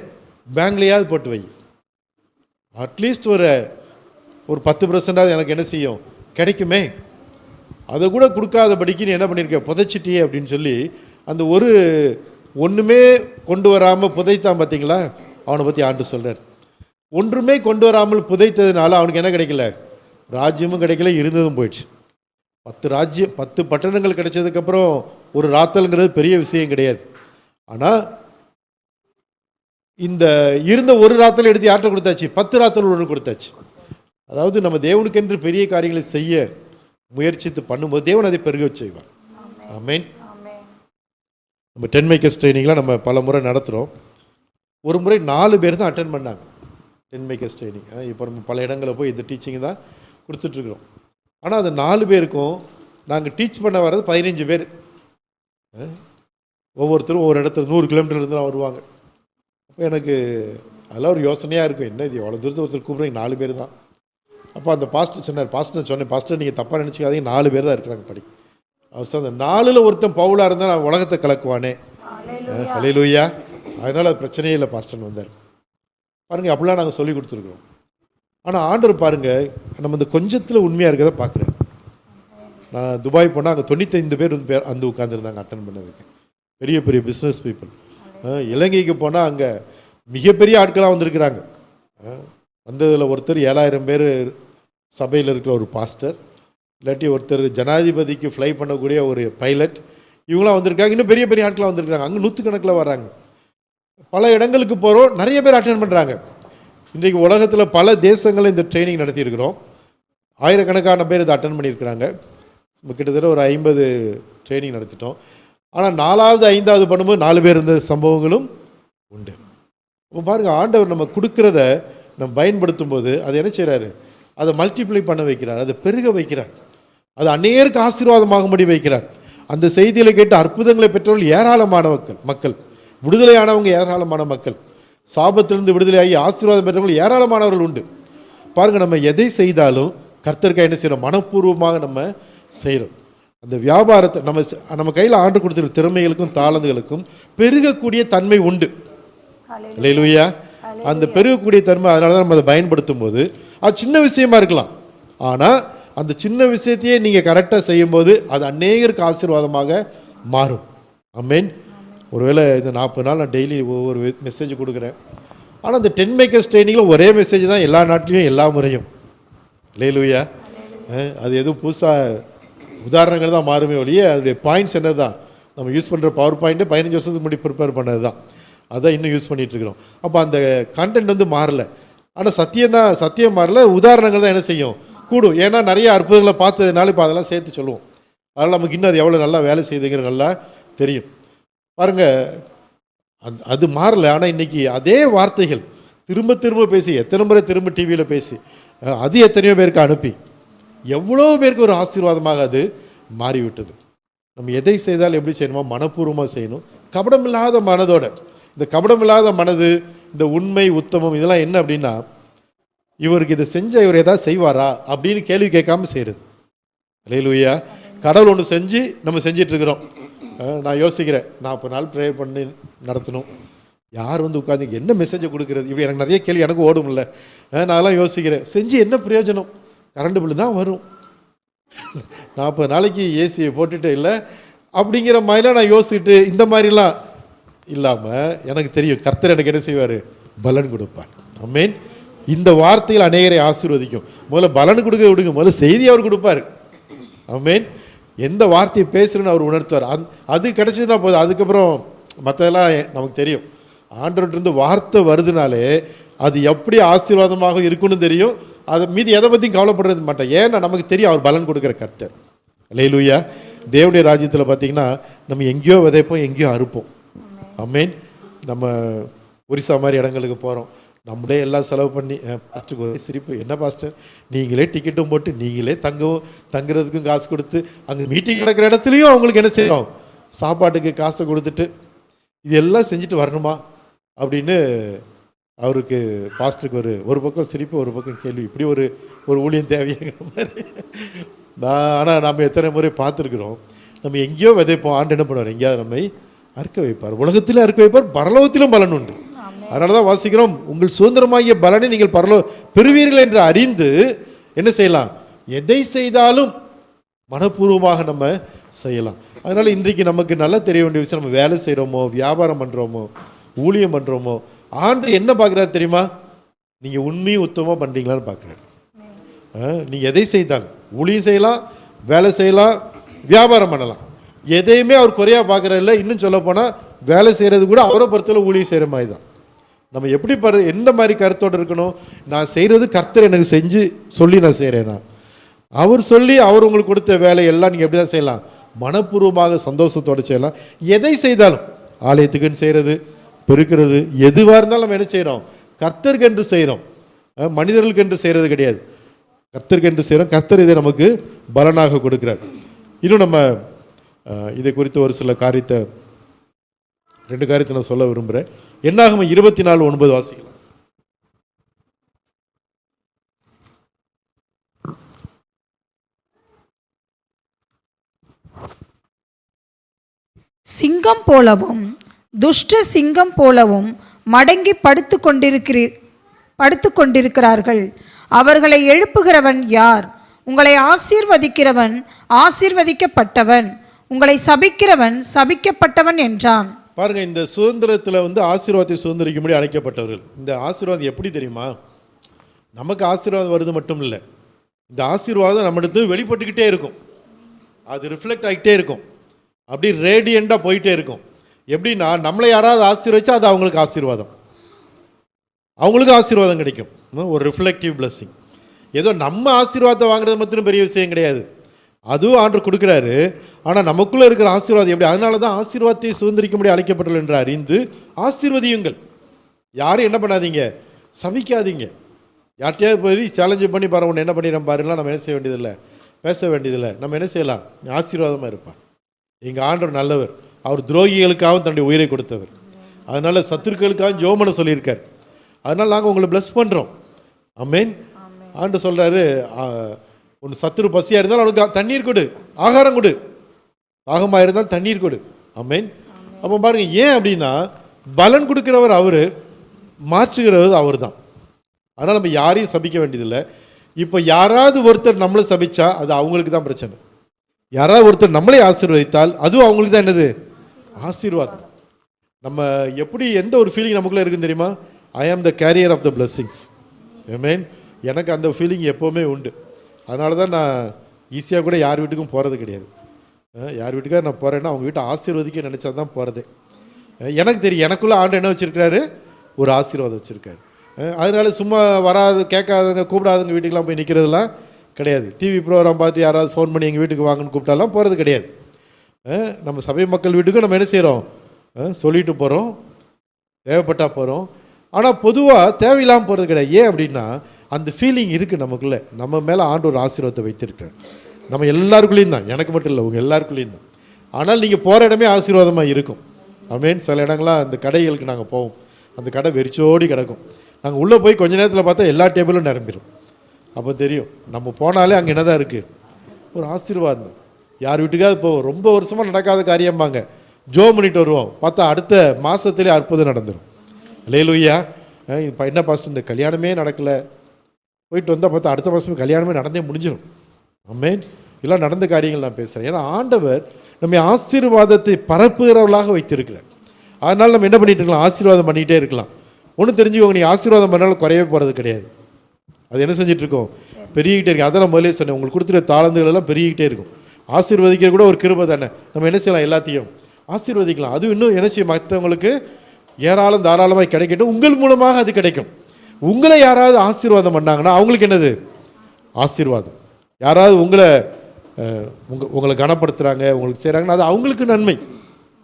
பேங்க்லையாவது போட்டு வை. அட்லீஸ்ட் ஒரு ஒரு 10% எனக்கு என்ன செய்யும், கிடைக்குமே. அதை கூட கொடுக்காதபடிக்கு நீ என்ன பண்ணியிருக்க, புதைச்சிட்டியே அப்படின்னு சொல்லி அந்த ஒன்றுமே கொண்டு வராமல் புதைத்தான் பார்த்தீங்களா, அவனை பற்றி ஆண்டு சொல்கிறார். ஒன்றுமே கொண்டு வராமல் புதைத்ததுனால அவனுக்கு என்ன கிடைக்கல, ராஜ்யமும் கிடைக்கல, இருந்ததும் போயிடுச்சு. 10 பட்டணங்கள் கிடைச்சதுக்கப்புறம் ஒரு ராத்தல்ங்கிறது பெரிய விஷயம் கிடையாது. ஆனால் இந்த இருந்த ஒரு ராத்தல் எடுத்து யார்கிட்ட கொடுத்தாச்சு, 10 ராத்தல் ஒன்று கொடுத்தாச்சு. அதாவது நம்ம தேவனுக்கென்று பெரிய காரியங்களை செய்ய முயற்சித்து பண்ணும்போது தேவன் அதை பெருக செய்வார். ஆமென். நம்ம 10 மேக்கர்ஸ் ட்ரைனிங்லாம் நம்ம பல முறை நடத்துகிறோம். ஒரு முறை 4 பேர் தான் அட்டென்ட் பண்ணாங்க 10 மேக்கர்ஸ் ட்ரைனிங். இப்போ நம்ம பல இடங்களில் போய் இந்த டீச்சிங் தான் கொடுத்துட்ருக்குறோம். ஆனால் அந்த 4 பேருக்கும் நாங்கள் டீச் பண்ண வர்றது 15 பேர். ஒவ்வொருத்தரும் ஒவ்வொரு இடத்துல 100 கிலோமீட்டர்லேருந்து தான் வருவாங்க. அப்போ எனக்கு அதெல்லாம் ஒரு யோசனையாக இருக்கும், என்ன இது அவ்வளோ தூரத்தில் ஒருத்தர் கூப்பிட்றீங்க, 4 பேர் தான். அப்போ அந்த பாஸ்டர் சொன்னார், பாஸ்டர் சொன்னேன், பாஸ்டர் நீங்கள் தப்பாக நினச்சிக்காதீங்க, 4 பேர் தான் இருக்கிறாங்க படி. அவர் சொன்ன அந்த 4ல் ஒருத்தன் பவுலாக இருந்தால் நான் உலகத்தை கலக்குவானே. ஹல்லேலூயா. அதனால் அது பிரச்சனையே இல்லை பாஸ்டர்னு வந்தார். பாருங்கள், அப்படிலாம் நாங்கள் சொல்லி கொடுத்துருக்குறோம். ஆனால் ஆண்டவர் பாருங்கள், நம்ம இந்த கொஞ்சத்தில் உண்மையாக இருக்கிறத பார்க்குறேன். நான் துபாய் போனால் அங்கே 95 பேர் வந்து உட்காந்துருந்தாங்க அட்டன் பண்ணதுக்கு, பெரிய பெரிய பிஸ்னஸ் பீப்புள். இலங்கைக்கு போனால் அங்கே மிகப்பெரிய ஆட்களாக வந்திருக்கிறாங்க. வந்ததில் ஒருத்தர் 7000 பேர் சபையில் இருக்கிற ஒரு பாஸ்டர், இல்லாட்டி ஒருத்தர் ஜனாதிபதிக்கு ஃப்ளை பண்ணக்கூடிய ஒரு பைலட், இவங்களாம் வந்திருக்காங்க. இன்னும் பெரிய பெரிய ஆட்களாக வந்திருக்காங்க. அங்கே 100கணக்கில் வர்றாங்க. பல இடங்களுக்கு போகிறோம், நிறைய பேர் அட்டென்ட் பண்ணுறாங்க. இன்றைக்கு உலகத்தில் பல தேசங்களில் இந்த ட்ரைனிங் நடத்தியிருக்கிறோம். ஆயிரக்கணக்கான பேர் இதை அட்டன் பண்ணியிருக்கிறாங்க. கிட்டத்தட்ட ஒரு 50 ட்ரைனிங் நடத்திட்டோம். ஆனால் 4வது 5வது பண்ணும்போது 4 பேர் இருந்த சம்பவங்களும் உண்டு. இப்போ பாருங்கள், ஆண்டவர் நம்ம கொடுக்குறத நம்ம பயன்படுத்தும் போது அது என்ன செய்கிறாரு, அதை மல்டிப்ளை பண்ண வைக்கிறார், அதை பெருக வைக்கிறார், அது அநேருக்கு ஆசீர்வாதமாகும்படி வைக்கிறார். அந்த செய்தியில் கேட்டு அற்புதங்களை பெற்றவர்கள் ஏராளமான மக்கள், விடுதலையானவங்க ஏராளமான மக்கள், சாபத்திலிருந்து விடுதலையாகி ஆசீர்வாதம் பெற்றவர்கள் ஏராளமானவர்கள் உண்டு. பாருங்கள், நம்ம எதை செய்தாலும் கர்த்தருக்காக என்ன செய்கிறோம், மனப்பூர்வமாக நம்ம செய்கிறோம். அந்த வியாபாரத்தை நம்ம கையில் ஆண்டு கொடுத்துருக்க திறமைகளுக்கும் தாளந்துகளுக்கும் பெருகக்கூடிய தன்மை உண்டு. அல்லேலூயா. அந்த பெருகக்கூடிய தன்மை, அதனால தான் நம்ம அதை பயன்படுத்தும் போது அது சின்ன விஷயமா இருக்கலாம், ஆனால் அந்த சின்ன விஷயத்தையே நீங்கள் கரெக்டாக செய்யும்போது அது அநேகருக்கு ஆசீர்வாதமாக மாறும். ஆமென். ஒருவேளை இந்த 40 நாள் நான் டெய்லி ஒவ்வொரு மெசேஜ் கொடுக்குறேன். ஆனால் அந்த 10 மேக்கர்ஸ் ட்ரைனிங்கில் ஒரே மெசேஜ் தான் எல்லா நாட்டிலையும் எல்லா முறையும். அல்லேலூயா. அது எதுவும் புதுசாக உதாரணங்கள் தான் மாறுமே ஒழிய அதோடைய பாயிண்ட்ஸ் என்ன தான் நம்ம யூஸ் பண்ணுற பவர் பாயிண்ட்டு 15 வருஷத்துக்கு முன்னாடி ப்ரிப்பேர் பண்ணது தான், அதான் இன்னும் யூஸ் பண்ணிகிட்ருக்கிறோம். அப்போ அந்த கண்டென்ட் வந்து மாறலை, ஆனால் சத்தியம் மாறல, உதாரணங்கள் தான் என்ன செய்யும், கூடும். ஏன்னா நிறைய அற்புதங்களை பார்த்ததுனால இப்போ அதெல்லாம் சேர்த்து சொல்லுவோம். அதனால் நமக்கு இன்னும் அது எவ்வளோ நல்லா வேலை செய்யுதுங்கிற நல்லா தெரியும். பாருங்கள், அது மாறலை. ஆனால் இன்றைக்கி அதே வார்த்தைகள் திரும்ப திரும்ப பேசி, எத்தனை முறை திரும்ப டிவியில் பேசி, அது எத்தனையோ பேருக்கு அனுப்பி எவ்வளோ பேருக்கு ஒரு ஆசீர்வாதமாக அது மாறிவிட்டது. நம்ம எதை செய்தாலும் எப்படி செய்யணுமோ மனப்பூர்வமாக செய்யணும், கபடமில்லாத மனதோட. இந்த கபடமில்லாத மனது, இந்த உண்மை உத்தமம், இதெல்லாம் என்ன அப்படின்னா, இவருக்கு இதை செஞ்ச இவர் ஏதாவது செய்வாரா அப்படின்னு கேள்வி கேட்காம செய்கிறது. அல்லேலூயா. கடவுள் ஒன்று செஞ்சு நம்ம செஞ்சிட்ருக்கிறோம். நான் யோசிக்கிறேன், 40 நாள் ப்ரேயர் பண்ணி நடத்தணும், யார் வந்து உட்காந்து என்ன மெசேஜை கொடுக்குறது, இப்படி எனக்கு நிறைய கேள்வி எனக்கு ஓடும் இல்லை. நான் அதெல்லாம் யோசிக்கிறேன், செஞ்சு என்ன பிரயோஜனம், கரண்ட் பில்லு தான் வரும், 40 நாளைக்கு ஏசியை போட்டுட்டு இல்லை அப்படிங்கிற மாதிரிலாம் நான் யோசிச்சுட்டு இந்த மாதிரிலாம் இல்லாமல் எனக்கு தெரியும் கர்த்தர் எனக்கு என்ன செய்வார், பலன் கொடுப்பார். ஆமென். இந்த வார்த்தையில் அநேகரை ஆசீர்வதிக்கும். முதல்ல பலன் கொடுக்க விடுங்க, முதல்ல செய்தி அவர் கொடுப்பார். ஆமென். எந்த வார்த்தையை பேசுகிறேன்னு அவர் உணர்த்துவார். அது கிடைச்சதுன்னா போதும், அதுக்கப்புறம் மற்றதெல்லாம் நமக்கு தெரியும். ஆண்டவர்கிட்ட வார்த்தை வருதுனாலே அது எப்படி ஆசீர்வாதமாக இருக்குன்னு தெரியும். அதை மீதி எதை பற்றியும் கவலைப்படுறது மாட்டேன், ஏன்னா நமக்கு தெரியும் அவர் பலன் கொடுக்குற கர்த்தர். அல்லேலூயா. தேவனுடைய ராஜ்யத்தில் பார்த்தீங்கன்னா நம்ம எங்கேயோ விதைப்போம், எங்கேயோ அறுப்போம். ஆமென். நம்ம ஒரிசா மாதிரி இடங்களுக்கு போகிறோம், நம்மளே எல்லாம் செலவு பண்ணி, பாஸ்டருக்கு ஒரே சிரிப்பு, என்ன பாஸ்டர் நீங்களே டிக்கெட்டும் போட்டு நீங்களே தங்குறதுக்கும் காசு கொடுத்து, அங்கே மீட்டிங் நடக்கிற இடத்துலையும் அவங்களுக்கு என்ன செய்யணும், சாப்பாட்டுக்கு காசை கொடுத்துட்டு இது எல்லாம் செஞ்சுட்டு வரணுமா அப்படின்னு அவருக்கு பாஸ்டருக்கு ஒரு பக்கம் சிரிப்பு, ஒரு பக்கம் கேள்வி, இப்படி ஒரு ஊழியம் தேவைங்கிற மாதிரி. ஆனால் நம்ம எத்தனை முறை பார்த்துருக்குறோம், நம்ம எங்கேயோ விதைப்போம், ஆண்டு என்ன பண்ணுவார், எங்கேயாவது நம்மை அறுக்க வைப்பார், உலகத்திலே அறுக்க வைப்பார், பரலோகத்திலும் பலன் உண்டு. அதனால தான் வாசிக்கிறோம், உங்கள் சுதந்திரமாகிய பலனை நீங்கள் பெறுவீர்கள் என்று அறிந்து என்ன செய்யலாம்? எதை செய்தாலும் மனப்பூர்வமாக நம்ம செய்யலாம். அதனால் இன்றைக்கு நமக்கு நல்லா தெரிய வேண்டிய விஷயம், நம்ம வேலை செய்கிறோமோ, வியாபாரம் பண்ணுறோமோ, ஊழியம் பண்ணுறோமோ, ஆண்டு என்ன பார்க்குறாரு தெரியுமா? நீங்கள் உண்மையும் உத்தமமாக பண்ணுறீங்களான்னு பார்க்குறாரு. நீங்கள் எதை செய்தாலும், ஊழியம் செய்யலாம், வேலை செய்யலாம், வியாபாரம் பண்ணலாம், எதையுமே அவர் குறையாக பார்க்குறதில்ல. இன்னும் சொல்ல போனால் வேலை செய்கிறது கூட அவரை பொறுத்தவரை ஊழியம் செய்கிற மாதிரி தான். நம்ம எப்படி எந்த மாதிரி கருத்தோடு இருக்கணும்? நான் செய்கிறது கர்த்தர் எனக்கு செஞ்சு சொல்லி நான் செய்கிறேன்னா, அவர் சொல்லி அவர் உங்களுக்கு கொடுத்த வேலையெல்லாம் நீங்கள் எப்படி தான் செய்யலாம்? மனப்பூர்வமாக சந்தோஷத்தோடு செய்யலாம். எதை செய்தாலும், ஆலயத்துக்குன்னு செய்கிறது, பெருக்கிறது, எதுவாக இருந்தாலும் நம்ம என்ன செய்கிறோம்? கர்த்தருக்கு என்று செய்கிறோம், மனிதர்களுக்கு என்று செய்கிறது கிடையாது. கர்த்தருக்கு என்று செய்கிறோம். கர்த்தர் இதை நமக்கு பலனாக கொடுக்கிறார். இன்னும் நம்ம இதை குறித்து ஒரு சில காரியத்தை, 2 காரியத்தை நான் சொல்ல விரும்புகிறேன். என்னாகும் 24:9 வாசிக்கலாம். சிங்கம் போலவும் துஷ்ட சிங்கம் போலவும் மடங்கி படுத்து கொண்டிருக்கிறார்கள். அவர்களை எழுப்புகிறவன் யார்? உங்களை ஆசீர்வதிக்கிறவன் ஆசீர்வதிக்கப்பட்டவன், உங்களை சபிக்கிறவன் சபிக்கப்பட்டவன் என்றான். பாருங்க, இந்த சுதந்திரத்தில் ஆசீர்வாதத்தை சுதந்திரிக்கும்படி அழைக்கப்பட்டவர்கள். இந்த ஆசீர்வாதம் எப்படி தெரியுமா? நமக்கு ஆசீர்வாதம் வருது மட்டும் இல்லை, இந்த ஆசீர்வாதம் நம்மளுக்கு வெளிப்பட்டுக்கிட்டே இருக்கும், அது ரிஃப்ளெக்ட் ஆகிட்டே இருக்கும், அப்படி ரேடியண்டாக போயிட்டே இருக்கும். எப்படின்னா, நம்மளை யாராவது ஆசீர்வதிச்சா அது அவங்களுக்கு ஆசீர்வாதம், அவங்களுக்கு ஆசீர்வாதம் கிடைக்கும். ஒரு ரிஃப்ளெக்டிவ் பிளஸ்ஸிங். ஏதோ நம்ம ஆசீர்வாதத்தை வாங்குறது மட்டும் பெரிய விஷயம் கிடையாது, அதுவும் ஆண்டவர் கொடுக்குறாரு. ஆனால் நமக்குள்ளே இருக்கிற ஆசீர்வாதம் எப்படி? அதனால தான் ஆசீர்வாதத்தை சுதந்திரிக்கும்படி அழைக்கப்பட்டுள்ள என்று அறிந்து ஆசீர்வதியுங்கள். யாரும் என்ன பண்ணாதீங்க? சபிக்காதீங்க. யார்கிட்டயாவது போய் சேலஞ்சு பண்ணி பாரு, ஒன்று என்ன பண்ணிடுறேன் பாருலாம் நம்ம என்ன செய்ய வேண்டியதில்லை, பேச வேண்டியதில்லை. நம்ம என்ன செய்யலாம்? ஆசீர்வாதமாக இருப்பார். எங்கள் ஆண்டவர் நல்லவர், அவர் துரோகிகளுக்காகவும் தன்னுடைய உயிரை கொடுத்தவர். அதனால் சத்துருக்களுக்காக ஜோமனை சொல்லியிருக்கார். அதனால் நாங்கள் உங்களை பிளஸ் பண்ணுறோம். ஆமென். ஆண்டவர் சொல்கிறாரு, ஒன்று சத்துரு பசியாக இருந்தால் அவனுக்கு தண்ணீர் கொடு, ஆகாரம் கொடு, தாகமாக இருந்தால் தண்ணீர் கொடு. ஆமென். அப்போ பாருங்கள், ஏன் அப்படின்னா பலன் கொடுக்குறவர் அவர், மாற்றுகிறவர் அவர் தான். அதனால் நம்ம யாரையும் சபிக்க வேண்டியதில்லை. இப்போ யாராவது ஒருத்தர் நம்மளை சபிச்சா அது அவங்களுக்கு தான் பிரச்சனை. யாராவது ஒருத்தர் நம்மளே ஆசீர்வதித்தால் அதுவும் அவங்களுக்கு தான் என்னது? ஆசீர்வாதம். நம்ம எப்படி எந்த ஒரு ஃபீலிங் நமக்குள்ளே இருக்குன்னு தெரியுமா? ஐ ஆம் த கேரியர் ஆஃப் த பிளெஸ்ஸிங்ஸ். ஆமென். எனக்கு அந்த ஃபீலிங் எப்போவுமே உண்டு. அதனால தான் நான் ஈஸியாக கூட யார் வீட்டுக்கும் போகிறது கிடையாது. யார் வீட்டுக்காக நான் போகிறேன்னா அவங்க வீட்டை ஆசீர்வதிக்க நினச்சா தான் போகிறது. எனக்கு தெரியும் எனக்குள்ளே ஆண்டு என்ன வச்சுருக்காரு? ஒரு ஆசீர்வாதம் வச்சுருக்காரு. அதனால சும்மா வராது கேட்காதவங்க கூப்பிடாதவங்க வீட்டுக்கெலாம் போய் நிற்கிறதுலாம் கிடையாது. டிவி ப்ரோக்ராம் பார்த்து யாராவது ஃபோன் பண்ணி எங்கள் வீட்டுக்கு வாங்கன்னு கூப்பிட்டாலாம் போகிறது கிடையாது. நம்ம சபை மக்கள் வீட்டுக்கும் நம்ம என்ன செய்கிறோம்? சொல்லிட்டு போகிறோம், தேவைப்பட்டால் போகிறோம். ஆனால் பொதுவாக தேவையில்லாமல் போகிறது கிடையாது. ஏன் அப்படின்னா அந்த ஃபீலிங் இருக்குது நமக்குள்ளே. நம்ம மேலே ஆண்டு ஒரு ஆசீர்வாதத்தை வைத்திருக்கார். நம்ம எல்லாருக்குள்ளேயும் தான், எனக்கு மட்டும் இல்லை, உங்கள் எல்லாருக்குள்ளேயும் தான். ஆனால் நீங்கள் போகிற இடமே ஆசீர்வாதமாக இருக்கும். ஆமென். சில இடங்கள்லாம் அந்த கடைகளுக்கு நாங்கள் போவோம், அந்த கடை வெறிச்சோடி கிடக்கும். நாங்கள் உள்ளே போய் கொஞ்ச நேரத்தில் பார்த்தா எல்லா டேபிளும் நிரம்பிடும். அப்போ தெரியும் நம்ம போனாலே அங்கே என்ன தான் இருக்குது? ஒரு ஆசீர்வாதம் தான். யார் வீட்டுக்காவது போவோம், ரொம்ப வருஷமாக நடக்காத காரியம்பாங்க, ஜோ பண்ணிட்டு வருவோம், பார்த்தா அடுத்த மாதத்துலேயே அற்புதம் நடந்துடும். அல்லேலூயா. இப்போ என்ன பாஸ்டர் இந்த கல்யாணமே நடக்கலை, போயிட்டு வந்தால் பார்த்தா அடுத்த மாதமே கல்யாணமே நடந்தே முடிஞ்சிடும். ஆமென். இதெல்லாம் நடந்த காரியங்கள் நான் பேசுகிறேன். ஏன்னா ஆண்டவர் நம்ம ஆசீர்வாதத்தை பரப்புகிறவர்களாக வைத்திருக்கிறார். அதனால் நம்ம என்ன பண்ணிகிட்டு இருக்கலாம்? ஆசீர்வாதம் பண்ணிகிட்டே இருக்கலாம். ஒன்று தெரிஞ்சுக்கோங்க, நீ ஆசீர்வாதம் பண்ணாலும் குறையவே போகிறது கிடையாது. அது என்ன செஞ்சிட்ருக்கோம்? பெருகிக்கிட்டே இருக்கு. அதை நான் முதலே சொன்னேன், உங்களுக்கு கொடுத்துருக்க தாளந்துகள் எல்லாம் பெருகிக்கிட்டே இருக்கும். ஆசீர்வதிக்கிற கூட ஒரு கிருபை தானே. நம்ம என்ன செய்யலாம்? எல்லாத்தையும் ஆசீர்வதிக்கலாம். அது இன்னும் என்ன செய்யும்? மற்றவங்களுக்கு ஏராளம் தாராளமாக கிடைக்கட்டும், உங்கள் மூலமாக அது கிடைக்கும். உங்களை யாராவது ஆசீர்வாதம் பண்ணாங்கன்னா அவங்களுக்கு என்னது? ஆசீர்வாதம். யாராவது உங்களை கனப்படுத்துகிறாங்க, உங்களுக்கு செய்கிறாங்கன்னா அது அவங்களுக்கு நன்மை.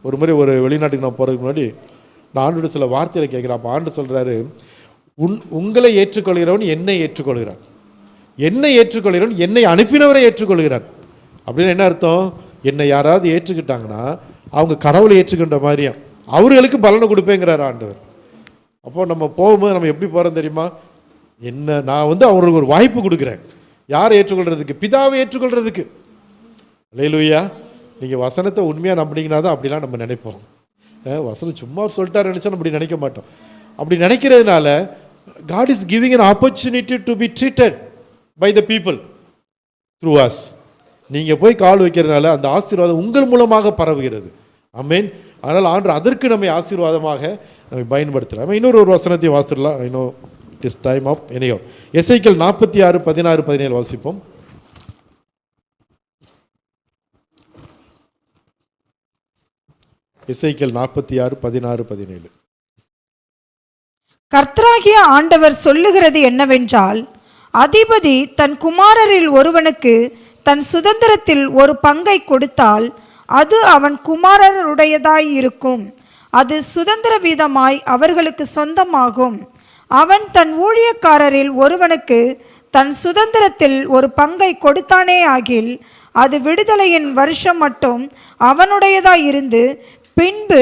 ஒரு மாதிரி ஒரு வெளிநாட்டுக்கு நான் போகிறதுக்கு முன்னாடி நான் ஆண்டோட சில வார்த்தைகளை கேட்குறேன். அப்போ ஆண்டு சொல்கிறாரு, உங்களை ஏற்றுக்கொள்கிறவன் என்னை ஏற்றுக்கொள்கிறான், என்னை ஏற்றுக்கொள்கிறவன் என்னை அனுப்பினவரை ஏற்றுக்கொள்கிறான். அப்படின்னு என்ன அர்த்தம்? என்னை யாராவது ஏற்றுக்கிட்டாங்கன்னா அவங்க கடவுளை ஏற்றுக்கின்ற மாதிரியா அவர்களுக்கு பலனை கொடுப்பேங்கிறார் ஆண்டவர். அப்போது நம்ம போகும்போது நம்ம எப்படி போகிறோம் தெரியுமா? நான் அவங்களுக்கு ஒரு வாய்ப்பு கொடுக்குறேன். யாரை ஏற்றுக்கொள்கிறதுக்கு? பிதாவை ஏற்றுக்கொள்கிறதுக்கு. அல்லேலூயா. நீங்கள் வசனத்தை உண்மையாக நம்பினீங்கன்னா தான் அப்படிலாம் நம்ம நினைப்போம். வசனம் சும்மா சொல்லிட்டாரு நினச்சா நம்ம அப்படி நினைக்க மாட்டோம். அப்படி நினைக்கிறதுனால God is giving an opportunity to be treated. By the people through us. நீங்கள் போய் கால் வைக்கிறதுனால அந்த ஆசீர்வாதம் உங்கள் மூலமாக பரவுகிறது. ஆமென். அதனால் ஆண்டவர் அதற்கு நம்மை ஆசீர்வாதமாக நம்ம பயன்படுத்தலாம். இன்னொரு வசனத்தை வாசிடலாம். இன்னும் இட் இஸ் டைம் ஆஃப் எனியோ. எசேக்கியேல் 46, 16, 17 வாசிப்போம். எசேக்கியேல் 46, 16, 17. கர்த்தராகிய ஆண்டவர் சொல்லுகிறது என்னவென்றால், அதிபதி தன் குமாரரில் ஒருவனுக்கு தன் சுதந்திரத்தில் ஒரு பங்கை கொடுத்தால் அது அவன் குமாரருடையதாய் இருக்கும். அது சுதந்திர வீதமாய் அவர்களுக்கு சொந்தமாகும். அவன் தன் ஊழியக்காரரில் ஒருவனுக்கு தன் சுதந்திரத்தில் ஒரு பங்கை கொடுத்தானே ஆகில் அது விடுதலையின் வருஷம் மட்டும் அவனுடையதாய் இருந்து பின்பு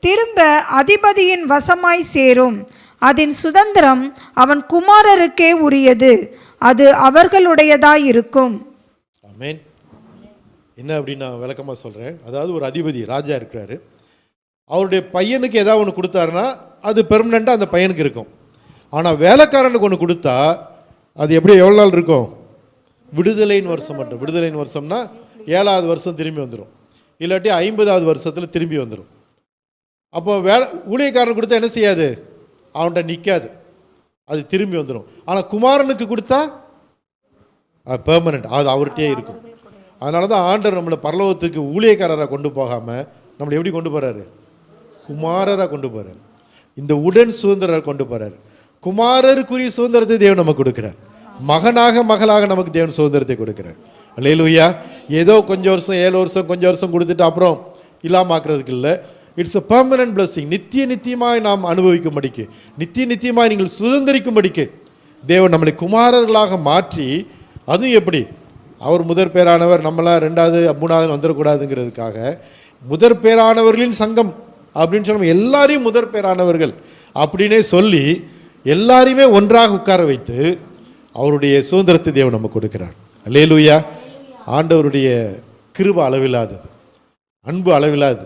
திரும்ப அதிபதியின் வசமாய் சேரும். அதன் சுதந்திரம் அவன் குமாரருக்கே உரியது. அது அவர்களுடையதாய் இருக்கும். ஆமென். என்ன அப்படின்னு நான் விளக்கமாக சொல்கிறேன். அதாவது ஒரு அதிபதி ராஜா இருக்கிறாரு. அவருடைய பையனுக்கு ஏதாவது ஒன்று கொடுத்தாருன்னா அது பெர்மனெண்ட்டாக அந்த பையனுக்கு இருக்கும். ஆனால் வேலைக்காரனுக்கு ஒன்று கொடுத்தா அது எப்படி எவ்வளோ நாள் இருக்கும்? விடுதலையின் வருஷம் மட்டும். விடுதலையின் வருஷம்னா 7வது வருஷம் திரும்பி வந்துடும், இல்லாட்டி 50வது வருஷத்தில் திரும்பி வந்துடும். அப்போ ஊழியக்காரனுக்கு கொடுத்தா என்ன செய்யாது? அவன்கிட்ட நிற்காது, அது திரும்பி வந்துடும். ஆனால் குமாரனுக்கு கொடுத்தா பெர்மனெண்ட், அது அவர்கிட்டயே இருக்கும். அதனால தான் ஆண்டவர் நம்மளை பரலோகத்துக்கு ஊழியக்காரராக கொண்டு போகாமல் நம்மளை எப்படி கொண்டு போகிறாரு? குமாரராக கொண்டு போகிறார். இந்த உடன் சுதந்திரரை கொண்டு போகிறார். குமாரருக்குரிய சுதந்திரத்தை தேவன் நமக்கு கொடுக்குறார். மகனாக மகளாக நமக்கு தேவன் சுதந்திரத்தை கொடுக்குறார். அல்லேலூயா. ஏதோ கொஞ்சம் வருஷம் 7 வருஷம் கொஞ்சம் வருஷம் கொடுத்துட்டு அப்புறம் இல்லாமல் ஆக்குறதுக்கு இல்லை. It's a permanent blessing. நித்தியமாய் நாம் அனுபவிக்கும்படிக்கு, நித்தியமாய் நீங்கள் சுதந்திரிக்கும்படிக்கு தேவன் நம்மளை குமாரர்களாக மாற்றி, அதுவும் எப்படி? அவர் முதற் பேரானவர், நம்மளாம் 2வது 3வது வந்துடக்கூடாதுங்கிறதுக்காக முதற் பேரானவர்களின் சங்கம் அப்படின்னு சொன்ன எல்லாரையும் முதற் பேரானவர்கள் அப்படின்னே சொல்லி எல்லாரையுமே ஒன்றாக உட்கார வைத்து அவருடைய சுதந்திரத்தை தேவன் நமக்கு கொடுக்கிறார். அல்லேலூயா. ஆண்டவருடைய கிருபை அளவில்லாதது, அன்பு அளவில்லாதது.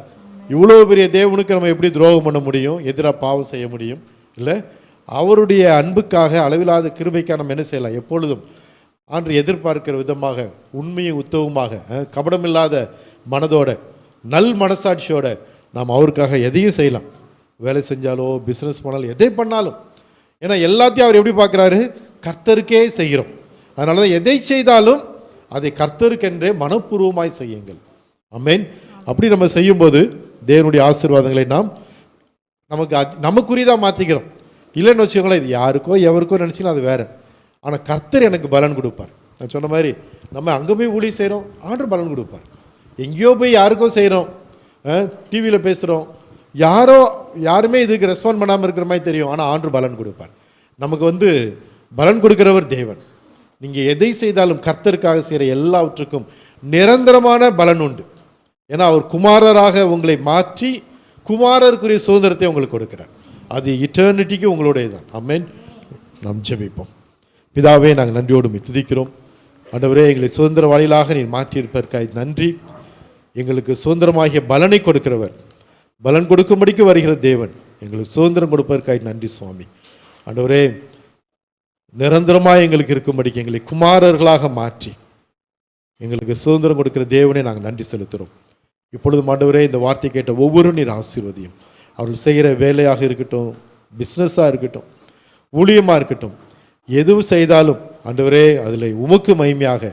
இவ்வளோ பெரிய தேவனுக்கு நம்ம எப்படி துரோகம் பண்ண முடியும்? எதிராக பாவம் செய்ய முடியும்? இல்லை. அவருடைய அன்புக்காக, அளவில்லாத கிருபைக்காக நம்ம என்ன செய்யலாம்? எப்பொழுதும் ஆண்டு எதிர்பார்க்கிற விதமாக, உண்மையும் உத்தவமாக, கபடமில்லாத மனதோட, நல் மனசாட்சியோட நாம் அவருக்காக எதையும் செய்யலாம். வேலை செஞ்சாலோ பிஸ்னஸ் பண்ணாலும் எதை பண்ணாலும். ஏன்னா எல்லாத்தையும் அவர் எப்படி பார்க்குறாரு? கர்த்தருக்கே செய்கிறோம். அதனால தான் எதை செய்தாலும் அதை கர்த்தருக்கென்றே மனப்பூர்வமாய் செய்யுங்கள். ஆமென். அப்படி நம்ம செய்யும்போது தேவனுடைய ஆசீர்வாதங்களை நாம் நமக்குரியதாக மாற்றிக்கிறோம். இல்லைன்னு வச்சுக்கோங்களேன், இது யாருக்கோ எவருக்கோ நினச்சிங்கன்னா அது வேறு. ஆனால் கர்த்தர் எனக்கு பலன் கொடுப்பார். நான் சொன்ன மாதிரி நம்ம அங்கே போய் ஊழியம் செய்கிறோம், ஆண்டவர் பலன் கொடுப்பார். எங்கேயோ போய் யாருக்கோ செய்கிறோம், டிவியில் பேசுகிறோம், யாருமே இதுக்கு ரெஸ்பாண்ட் பண்ணாமல் இருக்கிற மாதிரி தெரியும். ஆனால் ஆண்டவர் பலன் கொடுப்பார். நமக்கு பலன் கொடுக்கிறவர் தேவன். நீங்கள் எதை செய்தாலும் கர்த்தருக்காக செய்கிற எல்லாவற்றுக்கும் நிரந்தரமான பலன் உண்டு. ஏன்னா அவர் குமாரராக உங்களை மாற்றி குமாரருக்குரிய சுதந்திரத்தை உங்களுக்கு கொடுக்கிறார். அது இட்டர்னிட்டிக்கு உங்களுடைய தான். ஆமென். நாம் ஜெபிப்போம். பிதாவே, நாங்கள் நன்றியோடு துதிக்கிறோம். ஆண்டவரே, எங்களை சுதந்திர வாயிலாக நீர் மாற்றியிருப்பதற்காக நன்றி. எங்களுக்கு சுதந்திரமாகிய பலனை கொடுக்கிறவர், பலன் கொடுக்கும்படிக்கு வருகிற தேவன், எங்களுக்கு சுதந்திரம் கொடுப்பதற்காக நன்றி சுவாமி. ஆண்டவரே, நிரந்தரமாக எங்களுக்கு இருக்கும்படிக்கு எங்களை குமாரர்களாக மாற்றி எங்களுக்கு சுதந்திரம் கொடுக்கிற தேவனே நாங்கள் நன்றி செலுத்துகிறோம். இப்பொழுது ஆண்டவரே, இந்த வார்த்தை கேட்ட ஒவ்வொரு நீர் ஆசீர்வதியும். அவர்கள் செய்கிற வேலையாக இருக்கட்டும், பிஸ்னஸாக இருக்கட்டும், ஊழியமாக இருக்கட்டும், எதுவும் செய்தாலும் ஆண்டவரே அதில் உமக்கு மகிமையாக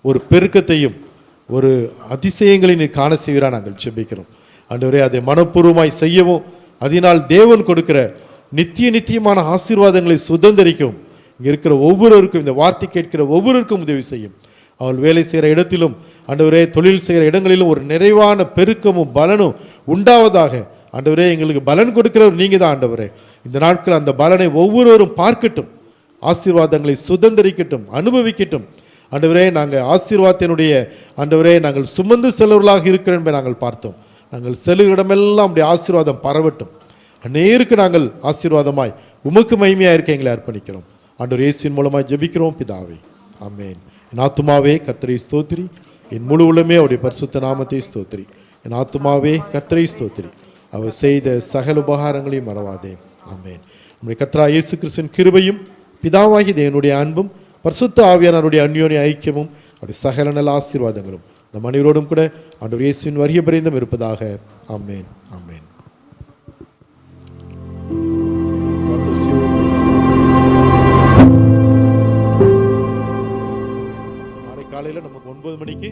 ஒரு பெருக்கத்தையும் ஒரு அதிசயங்களை நீர் காண செய்கிறா நாங்கள் ஜெபிக்கிறோம். ஆண்டவரே, அதை மனப்பூர்வமாய் செய்யவும், அதனால் தேவன் கொடுக்கிற நித்தியமான ஆசீர்வாதங்களை சுதந்திரிக்கவும் இங்கே இருக்கிற ஒவ்வொருவருக்கும், இந்த வார்த்தை கேட்கிற ஒவ்வொருவருக்கும் உதவி செய்யும். அவள் வேலை செய்கிற இடத்திலும் ஆண்டவரே, தொழில் செய்கிற இடங்களிலும் ஒரு நிறைவான பெருக்கமும் பலனும் உண்டாவதாக. ஆண்டவரே, எங்களுக்கு பலன் கொடுக்கிறவர் நீங்கள் தான் ஆண்டவரே. இந்த நாட்கள் அந்த பலனை ஒவ்வொருவரும் பார்க்கட்டும், ஆசீர்வாதங்களை சுதந்திரிக்கட்டும், அனுபவிக்கட்டும். ஆண்டவரே, நாங்கள் ஆசீர்வாதத்தினுடைய ஆண்டவரே நாங்கள் சுமந்து செல்வர்களாக இருக்கிறோம் என்பதை நாங்கள் பார்த்தோம். நாங்கள் செல்லுகிற இடமெல்லாம் அப்படி ஆசீர்வாதம் பரவட்டும். அநேருக்கு நாங்கள் ஆசீர்வாதமாய் உமக்கு மகிமையாக இருக்க எங்களை அர்ப்பணிக்கிறோம். ஆண்டவர் இயேசுவின் மூலமாக ஜெபிக்கிறோம் பிதாவே. ஆமென். என் ஆத்துமாவே கர்த்தரை ஸ்தோத்திரி, என் முழு உள்ளமே அவருடைய பரிசுத்த நாமத்தை ஸ்தோத்திரி. என் ஆத்துமாவே கர்த்தரை ஸ்தோத்திரி, அவர் செய்த சகல உபகாரங்களையும் மறவாதே. ஆமென். நம்முடைய கர்த்தராகிய இயேசு கிறிஸ்துவின் கிருபையும் பிதாவாகிய தேவனுடைய அன்பும் பரிசுத்த ஆவியானவருடைய அந்யோன்ய ஐக்கியமும் அவருடைய சகல நல்ல ஆசீர்வாதங்களும் நம் அனைவரோடும் கூட ஆண்டவர் இயேசுவின் வருகை பரியந்தம் இருப்பதாக. ஆமென். ஆமென். நாளை காலையில் நமக்கு 9 மணிக்கு